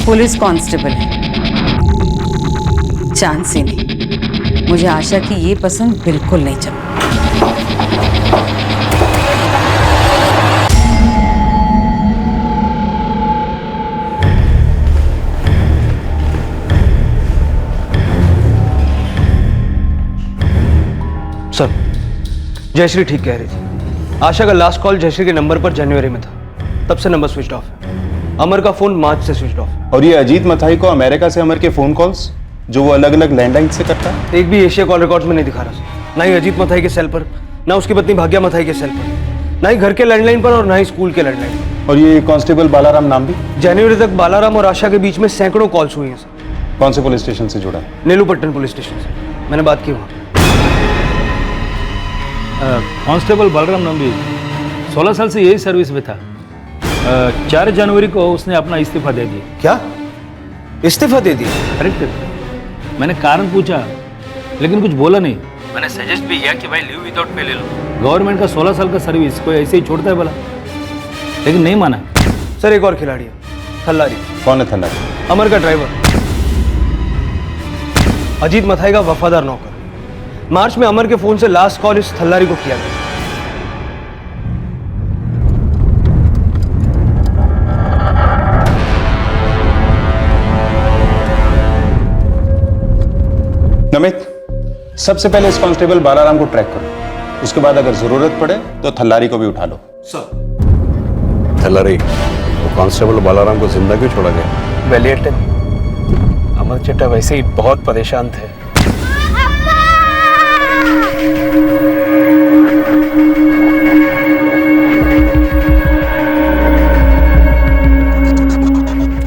पुलिस कांस्टेबल है। चांस ही नहीं। मुझे आशा की ये पसंद बिल्कुल नहीं चली। सर, जयश्री ठीक कह रही थी। आशा का लास्ट कॉल जयश्री के नंबर पर जनवरी में था, तब से नंबर स्विच ऑफ है। अमर का फोन मार्च से स्विच ऑफ है। और ये अजीत मथाई को अमेरिका से अमर के फोन कॉल्स जो वो अलग अलग लैंडलाइन से करता है? एक भी एशिया कॉल रिकॉर्ड्स में नहीं दिखा रहा, ना ही अजीत मथाई के सेल पर, ना उसकी पत्नी भाग्या मथाई के सेल पर, ना ही घर के लैंडलाइन पर, और ना ही स्कूल के लैंडलाइन पर। और ये कांस्टेबल बालाराम नाम भी? जनवरी तक बालाराम और आशा के बीच में सैकड़ों कॉल्स हुई हैं सर। कौन से पुलिस स्टेशन से जुड़ा है? नेलूपट्टन पुलिस स्टेशन से। मैंने बात की वहाँ। कांस्टेबल बलराम नंबी 16 साल से यही सर्विस में था। 4 जनवरी को उसने अपना इस्तीफा दे दिया। क्या? इस्तीफा दे दिया? करेक्ट। मैंने कारण पूछा, लेकिन कुछ बोला नहीं। मैंने सजेस्ट भी किया कि भाई लीव विदाउट पे ले लो। गवर्नमेंट का 16 साल का सर्विस कोई ऐसे ही छोड़ता है बोला, लेकिन नहीं माना। सर, एक और खिलाड़ी है, थल्लारी। कौन है थल्लारी? अमर का ड्राइवर, अजीत मथाई का वफादार नौकर। मार्च में अमर के फोन से लास्ट कॉल इस थल्लारी को किया गया। नमित, सबसे पहले इस कांस्टेबल बालाराम को ट्रैक करो, उसके बाद अगर जरूरत पड़े तो थल्लारी को भी उठा लो। सर। थल्लारी, वो कांस्टेबल बालाराम को जिंदा क्यों छोड़ा गया? वेलिएटेन, अमर चड्ढा वैसे ही बहुत परेशान थे।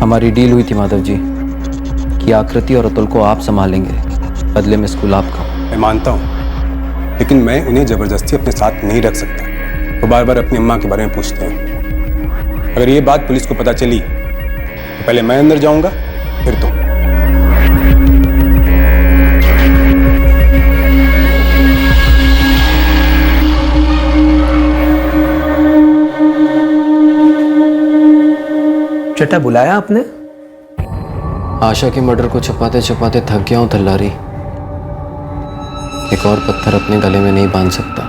हमारी डील हुई थी माधव जी कि आकृति और अतुल को आप संभालेंगे, बदले में स्कूल आपका। मैं मानता हूँ, लेकिन मैं उन्हें जबरदस्ती अपने साथ नहीं रख सकता। वो बार बार अपनी अम्मा के बारे में पूछते हैं। अगर ये बात पुलिस को पता चली तो पहले मैं अंदर जाऊंगा, फिर तुम। चड्ढा बुलाया आपने? आशा के मर्डर को छुपाते छुपाते थक गया हूं थल्लारी। एक और पत्थर अपने गले में नहीं बांध सकता।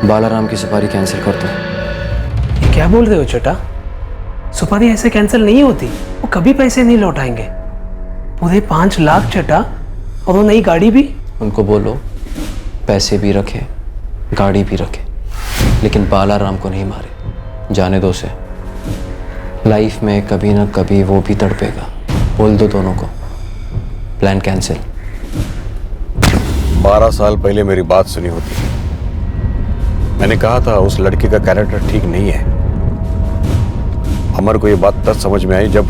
बालाराम की सुपारी कैंसिल कर दो। ये क्या बोल रहे हो चड्ढा? सुपारी ऐसे कैंसिल नहीं होती, वो कभी पैसे नहीं लौटाएंगे। पूरे 5 लाख चड्ढा, और वो नई गाड़ी भी। उनको बोलो पैसे भी रखे, गाड़ी भी रखे, लेकिन बालाराम को नहीं मारे। जाने दो उसे, लाइफ में कभी ना कभी वो भी तड़पेगा। बोल दो दोनों को, प्लान कैंसिल। 12 साल पहले मेरी बात सुनी होती, मैंने कहा था उस लड़के का कैरेक्टर ठीक नहीं है। अमर को ये बात तब समझ में आई जब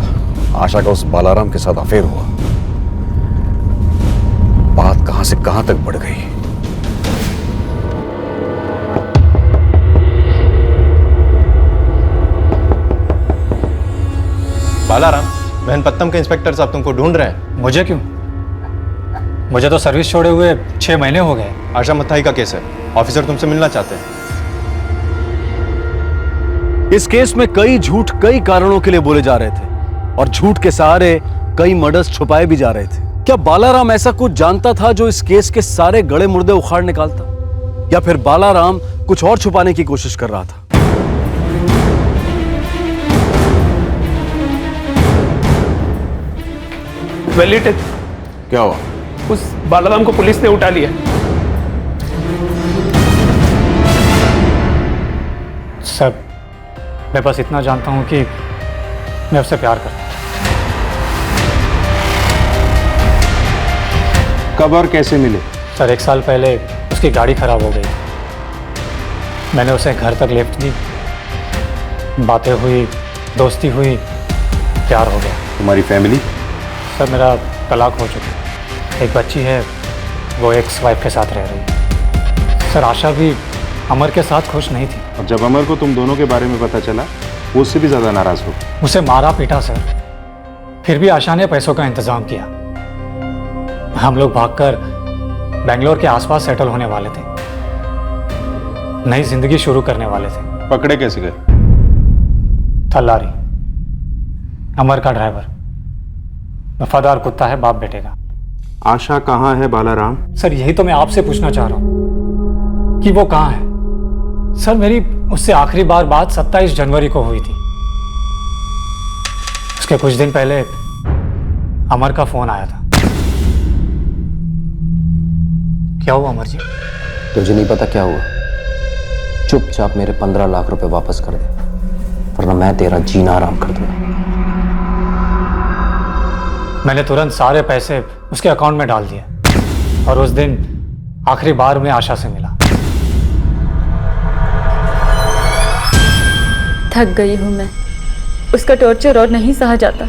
आशा का उस बालाराम के साथ अफेयर हुआ। बात कहां से कहां तक बढ़ गई। बालाराम, महनपत्तम के इंस्पेक्टर साहब तुमको ढूंढ रहे हैं। मुझे क्यों? मुझे तो सर्विस छोड़े हुए 6 महीने हो गए। आशा मथाई का केस है, ऑफिसर तुमसे मिलना चाहते हैं। इस केस में कई झूठ कई कारणों के लिए बोले जा रहे थे, और झूठ के सहारे कई मर्डर्स छुपाए भी जा रहे थे। क्या बालाराम ऐसा कुछ जानता था जो इस केस के सारे गड़े मुर्दे उखाड़ निकालता, या फिर बालाराम कुछ और छुपाने की कोशिश कर रहा था? वेलिएटेन, क्या हुआ? उस बालाराम को पुलिस ने उठा लिया। सब मैं बस इतना जानता हूँ कि मैं उससे प्यार करता हूँ। कब और कैसे मिले? सर 1 साल पहले उसकी गाड़ी खराब हो गई। मैंने उसे घर तक लिफ्ट दी, बातें हुई, दोस्ती हुई, प्यार हो गया। तुम्हारी फैमिली? सर मेरा तलाक हो चुका है, एक बच्ची है, वो एक्स वाइफ के साथ रह रही है। सर आशा भी अमर के साथ खुश नहीं थी। और जब अमर को तुम दोनों के बारे में पता चला, वो उससे भी ज्यादा नाराज हो। उसे मारा पीटा सर, फिर भी आशा ने पैसों का इंतजाम किया। हम लोग भागकर बेंगलोर के आसपास सेटल होने वाले थे, नई जिंदगी शुरू करने वाले थे। पकड़े कैसे गए? थल्लारी, अमर का ड्राइवर, वफादार कुत्ता है बाप बेटे का। आशा कहाँ है बालाराम? सर यही तो मैं आपसे पूछना चाह रहा हूं कि वो कहाँ है। सर मेरी उससे आखिरी बार बात 27 जनवरी को हुई थी। उसके कुछ दिन पहले अमर का फोन आया था। क्या हुआ अमर जी? तुझे नहीं पता क्या हुआ? चुपचाप मेरे 15 लाख रुपए वापस कर दे, वरना मैं तेरा जीना आराम कर दूंगा। मैंने तुरंत सारे पैसे उसके अकाउंट में डाल दिए, और उस दिन आखिरी बार मैं आशा से मिला। थक गई हूँ मैं, उसका टॉर्चर और नहीं सहा जाता।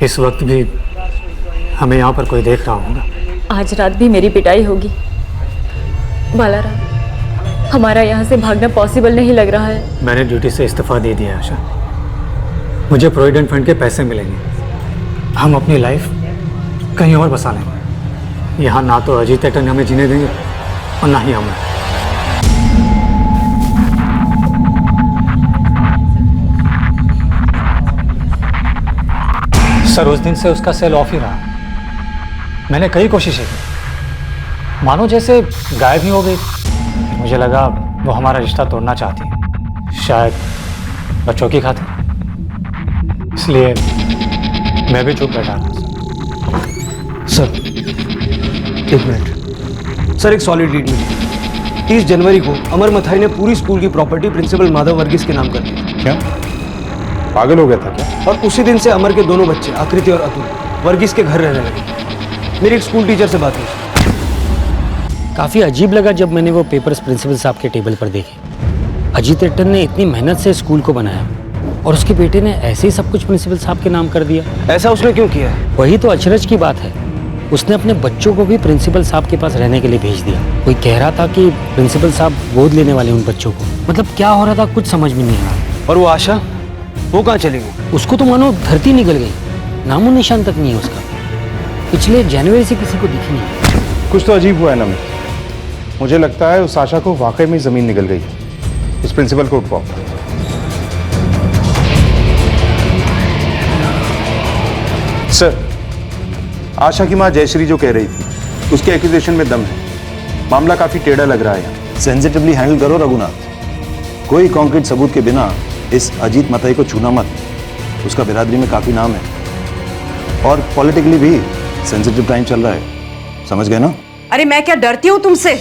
इस वक्त भी हमें यहाँ पर कोई देख रहा होगा। आज रात भी मेरी पिटाई होगी। बालाराम, हमारा यहाँ से भागना पॉसिबल नहीं लग रहा है। मैंने ड्यूटी से इस्तीफा दे दिया आशा। मुझे प्रोविडेंट फंड के पैसे मिलेंगे, हम अपनी लाइफ कहीं और बसा लेंगे। यहाँ ना तो अजीत एटन हमें जीने देंगे और ना ही हमें। सर उस दिन से उसका सेल ऑफ ही रहा। मैंने कई कोशिशें की, मानो जैसे गायब ही हो गई। मुझे लगा वो हमारा रिश्ता तोड़ना चाहती है, शायद बच्चों की खातिर, इसलिए मैं भी चुप बैठा रहा। Sir 1 minute. सर एक सॉलिड लीड मिली। 30 जनवरी को अमर मथाई ने पूरी स्कूल की प्रॉपर्टी प्रिंसिपल माधव वर्गीस के नाम कर दी। क्या पागल हो गया था क्या? और उसी दिन से अमर के दोनों बच्चे आकृति और अतुल वर्गीस के घर रहने लगे। मेरी एक स्कूल टीचर से बात हुई। काफ़ी अजीब लगा जब मैंने वो पेपर्स प्रिंसिपल साहब के टेबल पर देखे। अजीत एट्टन ने इतनी मेहनत से स्कूल को बनाया और उसके बेटे ने ऐसे ही सब कुछ प्रिंसिपल साहब के नाम कर दिया। ऐसा उसने क्यों किया है? वही तो अचरज की बात है। उसने अपने बच्चों को भी प्रिंसिपल साहब के पास रहने के लिए भेज दिया। कोई कह रहा था कि प्रिंसिपल साहब गोद लेने वाले उन बच्चों को। मतलब क्या हो रहा था कुछ समझ में नहीं आ रहा। और वो आशा, वो कहाँ चली गई? उसको तो मानो धरती निकल गई, नामो निशान तक नहीं है उसका। पिछले जनवरी से किसी को दिखी नहीं। कुछ तो अजीब हुआ है ना। मुझे लगता है उस आशा को वाकई में जमीन निकल गई। उस प्रिंसिपल को उठवाओ। सर, आशा की मां जयश्री जो कह रही थी उसके एक्यूजेशन में दम है। मामला काफी टेढ़ा लग रहा है। सेंसिटिवली हैंडल करो रघुनाथ। कोई कॉन्क्रीट सबूत के बिना इस अजीत मथई को छूना मत। उसका बिरादरी में काफी नाम है और पॉलिटिकली भी सेंसिटिव टाइम चल रहा है, समझ गए ना? अरे मैं क्या डरती हूँ तुमसे?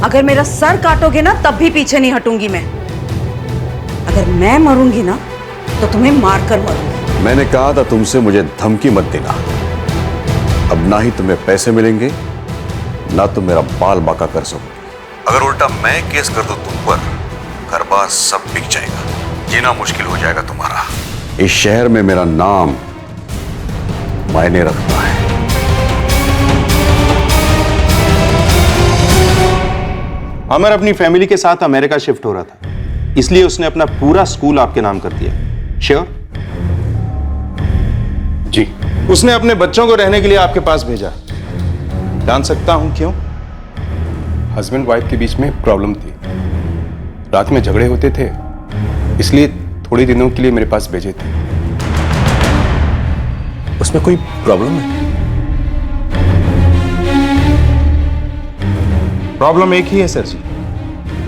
अगर मेरा सर काटोगे ना तब भी पीछे नहीं हटूंगी मैं। अगर मैं मरूंगी ना तो तुम्हें मारकर मरूंगी। मैंने कहा था तुमसे मुझे धमकी मत देना। अब ना ही तुम्हें पैसे मिलेंगे ना तुम मेरा बाल बाका कर सकोगे। अगर उल्टा मैं केस कर दूं तुम पर, घर बार सब बिक जाएगा, जीना मुश्किल हो जाएगा तुम्हारा। इस शहर में मेरा नाम मायने रखता है। अमर अपनी फैमिली के साथ अमेरिका शिफ्ट हो रहा था, इसलिए उसने अपना पूरा स्कूल आपके नाम कर दिया। श्योर? जी। उसने अपने बच्चों को रहने के लिए आपके पास भेजा। जान सकता हूं क्यों? हस्बैंड वाइफ के बीच में प्रॉब्लम थी। रात में झगड़े होते थे, इसलिए थोड़े दिनों के लिए मेरे पास भेजे थे। उसमें कोई प्रॉब्लम है? प्रॉब्लम एक ही है सर जी,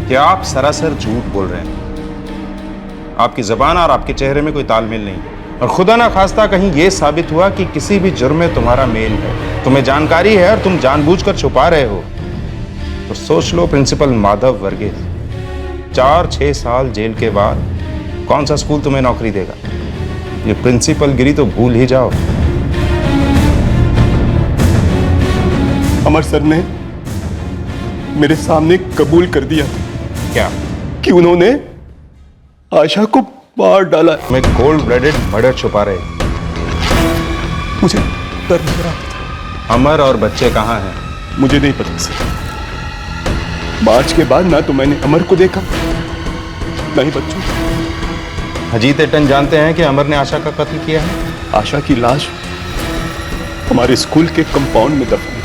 कि आप सरासर झूठ बोल रहे हैं। आपकी जबान और आपके चेहरे में कोई तालमेल नहीं, और खुदा ना खास्ता कहीं यह साबित हुआ कि किसी भी जुर्म में तुम्हारा मेल है, तुम्हें जानकारी है और तुम जानबूझकर छुपा रहे हो, तो सोच लो प्रिंसिपल माधव वर्गीस 4-6 साल जेल के बाद कौन सा स्कूल तुम्हें नौकरी देगा? ये प्रिंसिपल गिरी तो भूल ही जाओ। अमर सर ने मेरे सामने कबूल कर दिया क्या कि उन्होंने आशा को मार डाला। मैं कोल्ड ब्लडेड मर्डर छुपा रहे। मुझे डर लग रहा था। अमर और बच्चे कहाँ हैं? मुझे नहीं पता सर। मार्च के बाद ना तो मैंने अमर को देखा ना ही बच्चों को। अजीत एट्टन जानते हैं कि अमर ने आशा का कत्ल किया है? आशा की लाश हमारे स्कूल के कंपाउंड में दफन है।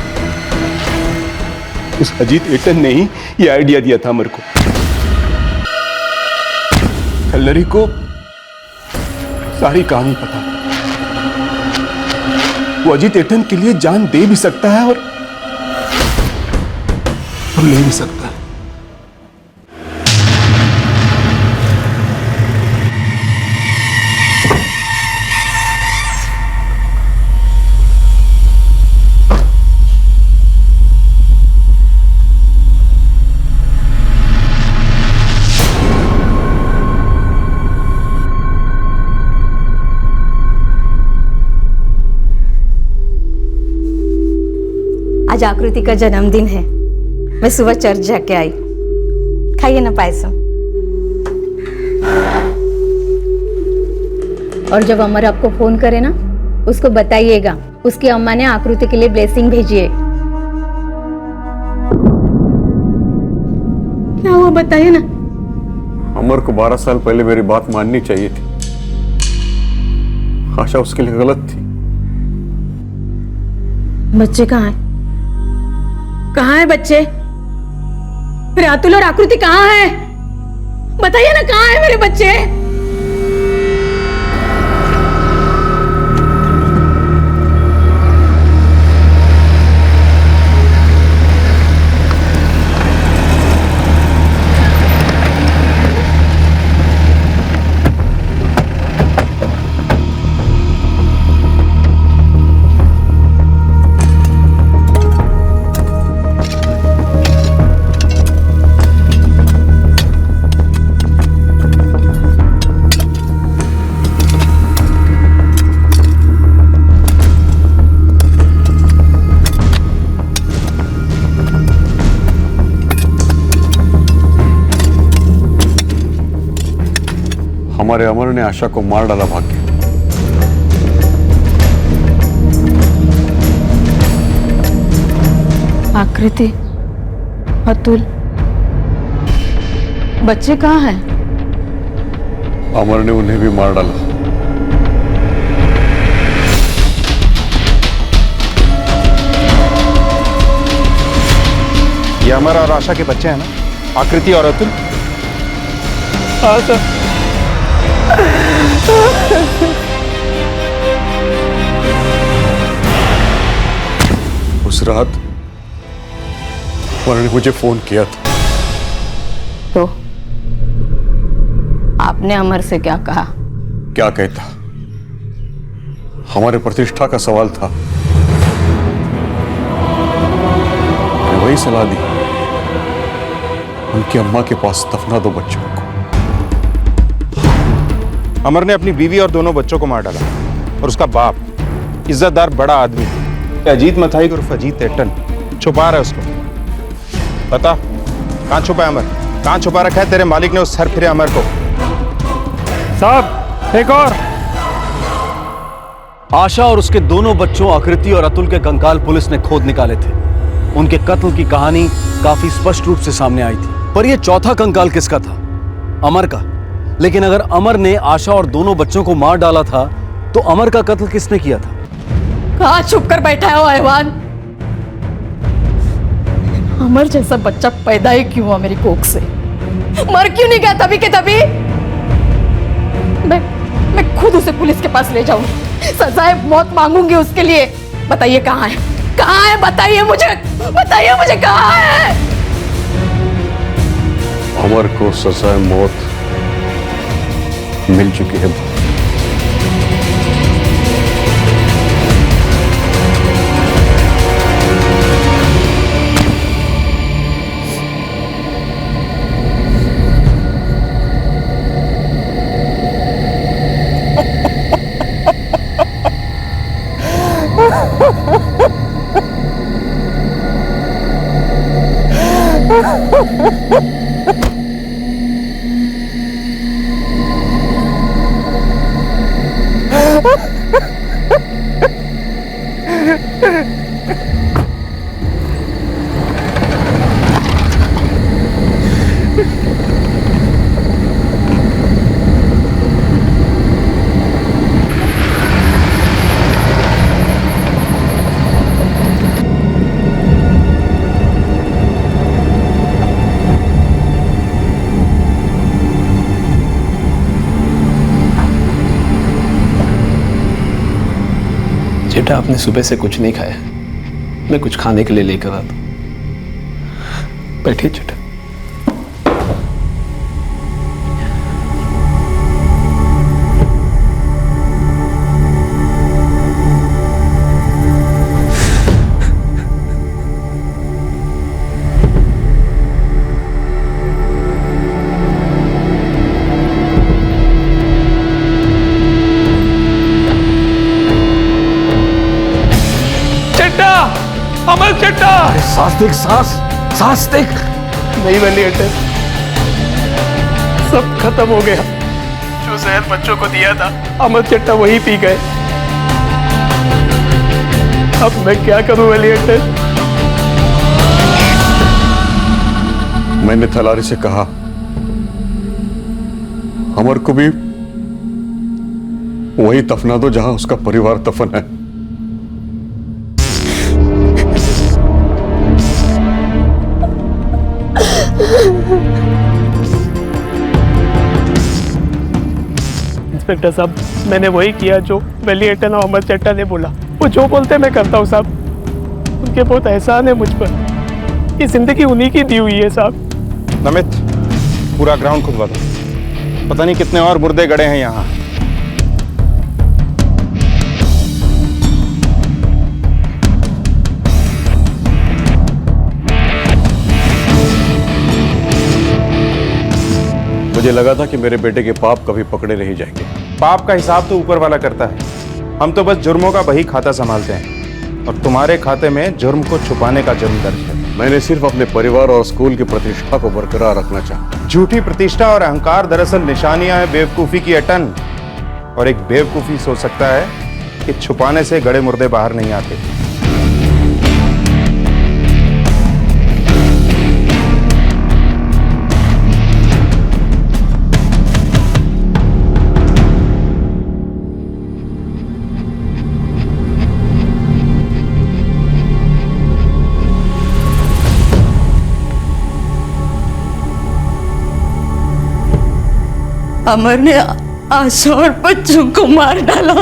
उस अजीत एट्टन ने ही ये आइडिया दिया था अमर को। कल्लरी को सारी कहानी पता है। वो अजीत एट्टन के लिए जान दे भी सकता है और ले भी सकता है। आज आकृति का जन्मदिन है। मैं सुबह चर्च जाके आई। खाइए ना पायसम। और जब अमर आपको फोन करे ना, उसको बताइएगा उसकी अम्मा ने आकृति के लिए ब्लेसिंग भेजी है। क्या हुआ बताइए ना। अमर को 12 साल पहले मेरी बात माननी चाहिए थी। आशा उसके लिए गलत थी। बच्चे कहाँ हैं? कहाँ है बच्चे? मेरे अतुल और आकृति कहाँ है? बताइए ना, कहाँ है मेरे बच्चे? हमारे अमर ने आशा को मार डाला भाग के। आकृति, अतुल, बच्चे कहाँ हैं? अमर ने उन्हें भी मार डाला। ये अमर और आशा के बच्चे हैं ना, आकृति और अतुल? हाँ सर। उस रात अमर ने मुझे फोन किया था। तो आपने अमर से क्या कहा? क्या कहता, हमारे प्रतिष्ठा का सवाल था। मैंने वही सलाह दी, उनकी अम्मा के पास दफना दो बच्चों को। अमर ने अपनी बीवी और दोनों बच्चों को मार डाला और उसका बाप, इज्जतदार बड़ा आदमी अजीत मथाई उर्फ अजीत टिट्टन, छुपा रहा है उसको। बता कहां छुपा है अमर? कहां छुपा रखा है तेरे मालिक ने उस सर फिरे अमर को? साहब एक और। आशा और उसके दोनों बच्चों आकृति और अतुल के कंकाल पुलिस ने खोद निकाले थे। उनके कत्ल की कहानी काफी स्पष्ट रूप से सामने आई थी, पर यह चौथा कंकाल किसका था? अमर का। लेकिन अगर अमर ने आशा और दोनों बच्चों को मार डाला था तो अमर का कत्ल किसने किया था? कहाँ छुप कर बैठा है वो हैवान? अमर जैसा बच्चा पैदा ही क्यों हुआ मेरी कोख से? मर क्यों नहीं गया तभी के तभी? मैं खुद उसे पुलिस के पास ले जाऊंगी, सजाए मौत मांगूंगी उसके लिए। बताइए कहाँ है? कहाँ है? बताइए मुझे कहाँ है? अमर को सजाए मौत मिल चुकी है। बेटा आपने सुबह से कुछ नहीं खाया, मैं कुछ खाने के लिए लेकर आता हूं। बैठिए बेटा। अमर चड्डा! अरे सांस देख, सांस देख। नहीं वली अटल, सब खत्म हो गया। जो जहर बच्चों को दिया था अमर चड्डा वही पी गए। अब मैं क्या करूं वली अटल? मैंने थलारी से कहा अमर को भी वही दफना दो जहां उसका परिवार दफन है। इंस्पेक्टर साहब, मैंने वही किया जो वली अटल और अमर चड्डा ने बोला। वो जो बोलते मैं करता हूँ साहब। उनके बहुत एहसान है मुझ पर। ये जिंदगी उन्हीं की दी हुई है साहब। नमित, पूरा ग्राउंड खुदवा दो। पता नहीं कितने और मुर्दे गड़े हैं यहाँ। मुझे लगा था कि मेरे बेटे के पाप कभी पकड़े नहीं जाएंगे। पाप का हिसाब तो ऊपर वाला करता है, हम तो बस जुर्मों का बही खाता संभालते हैं। और तुम्हारे खाते में जुर्म को छुपाने का जुर्म दर्ज है। मैंने सिर्फ अपने परिवार और स्कूल की प्रतिष्ठा को बरकरार रखना चाहा। झूठी प्रतिष्ठा और अहंकार दरअसल निशानियां हैं बेवकूफी की अटन। और एक बेवकूफी सोच सकता है कि छुपाने से गड़े मुर्दे बाहर नहीं आते। अमर ने आशा और बच्चों को मार डाला।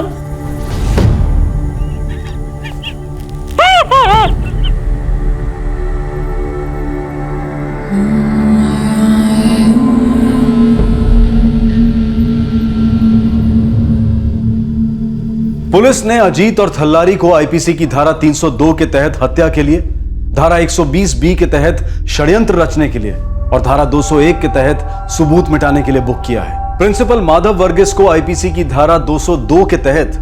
पुलिस ने अजीत और थल्लारी को आईपीसी की धारा 302 के तहत हत्या के लिए, धारा 120 बी के तहत षड्यंत्र रचने के लिए और धारा 201 के तहत सबूत मिटाने के लिए बुक किया है। प्रिंसिपल माधव वर्गीस को आईपीसी की धारा 202 के तहत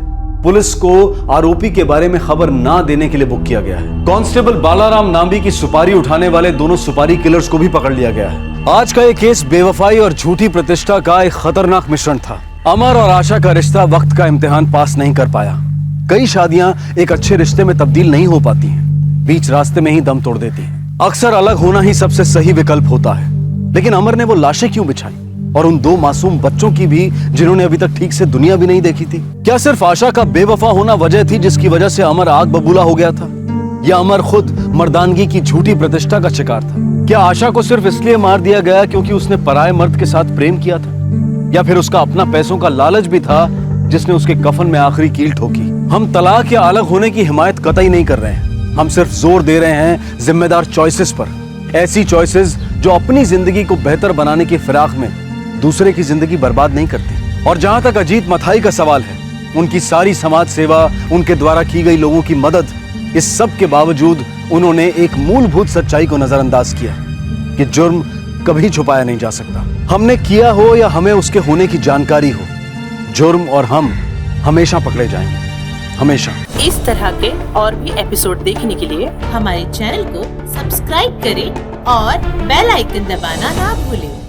पुलिस को आरोपी के बारे में खबर ना देने के लिए बुक किया गया है। कांस्टेबल बालाराम नाम्बी की सुपारी उठाने वाले दोनों सुपारी किलर्स को भी पकड़ लिया गया है। आज का ये केस बेवफाई और झूठी प्रतिष्ठा का एक खतरनाक मिश्रण था। अमर और आशा का रिश्ता वक्त का इम्तिहान पास नहीं कर पाया। कई शादियां एक अच्छे रिश्ते में तब्दील नहीं हो पाती हैं, बीच रास्ते में ही दम तोड़ देती हैं। अक्सर अलग होना ही सबसे सही विकल्प होता है, लेकिन अमर ने वो लाशें क्यों बिछाई, और उन 2 मासूम बच्चों की भी जिन्होंने अभी तक ठीक से दुनिया भी नहीं देखी थी? क्या सिर्फ आशा का बेवफा होना वजह थी जिसकी वजह से अमर आग बबूला हो गया था, या अमर खुद मर्दानगी की झूठी प्रतिष्ठा का शिकार था? क्या आशा को सिर्फ इसलिए मार दिया गया क्योंकि उसने पराये मर्द के साथ प्रेम किया था, या फिर उसका अपना पैसों का लालच भी था जिसने उसके कफन में आखिरी कील ठोकी? हम तलाक या अलग होने की हिमायत कतई नहीं कर रहे हैं। हम सिर्फ जोर दे रहे हैं जिम्मेदार चॉइसेस पर, ऐसी चॉइसेस जो अपनी जिंदगी को बेहतर बनाने की फिराक में दूसरे की जिंदगी बर्बाद नहीं करती। और जहां तक अजीत मथाई का सवाल है, उनकी सारी समाज सेवा, उनके द्वारा की गई लोगों की मदद, इस सब के बावजूद उन्होंने एक मूलभूत सच्चाई को नजरअंदाज किया कि जुर्म कभी छुपाया नहीं जा सकता। हमने किया हो या हमें उसके होने की जानकारी हो, जुर्म और हम हमेशा पकड़े जाएंगे, हमेशा। इस तरह के और भी एपिसोड देखने के लिए हमारे चैनल को सब्सक्राइब करें और बेल आइकन दबाना ना भूलें।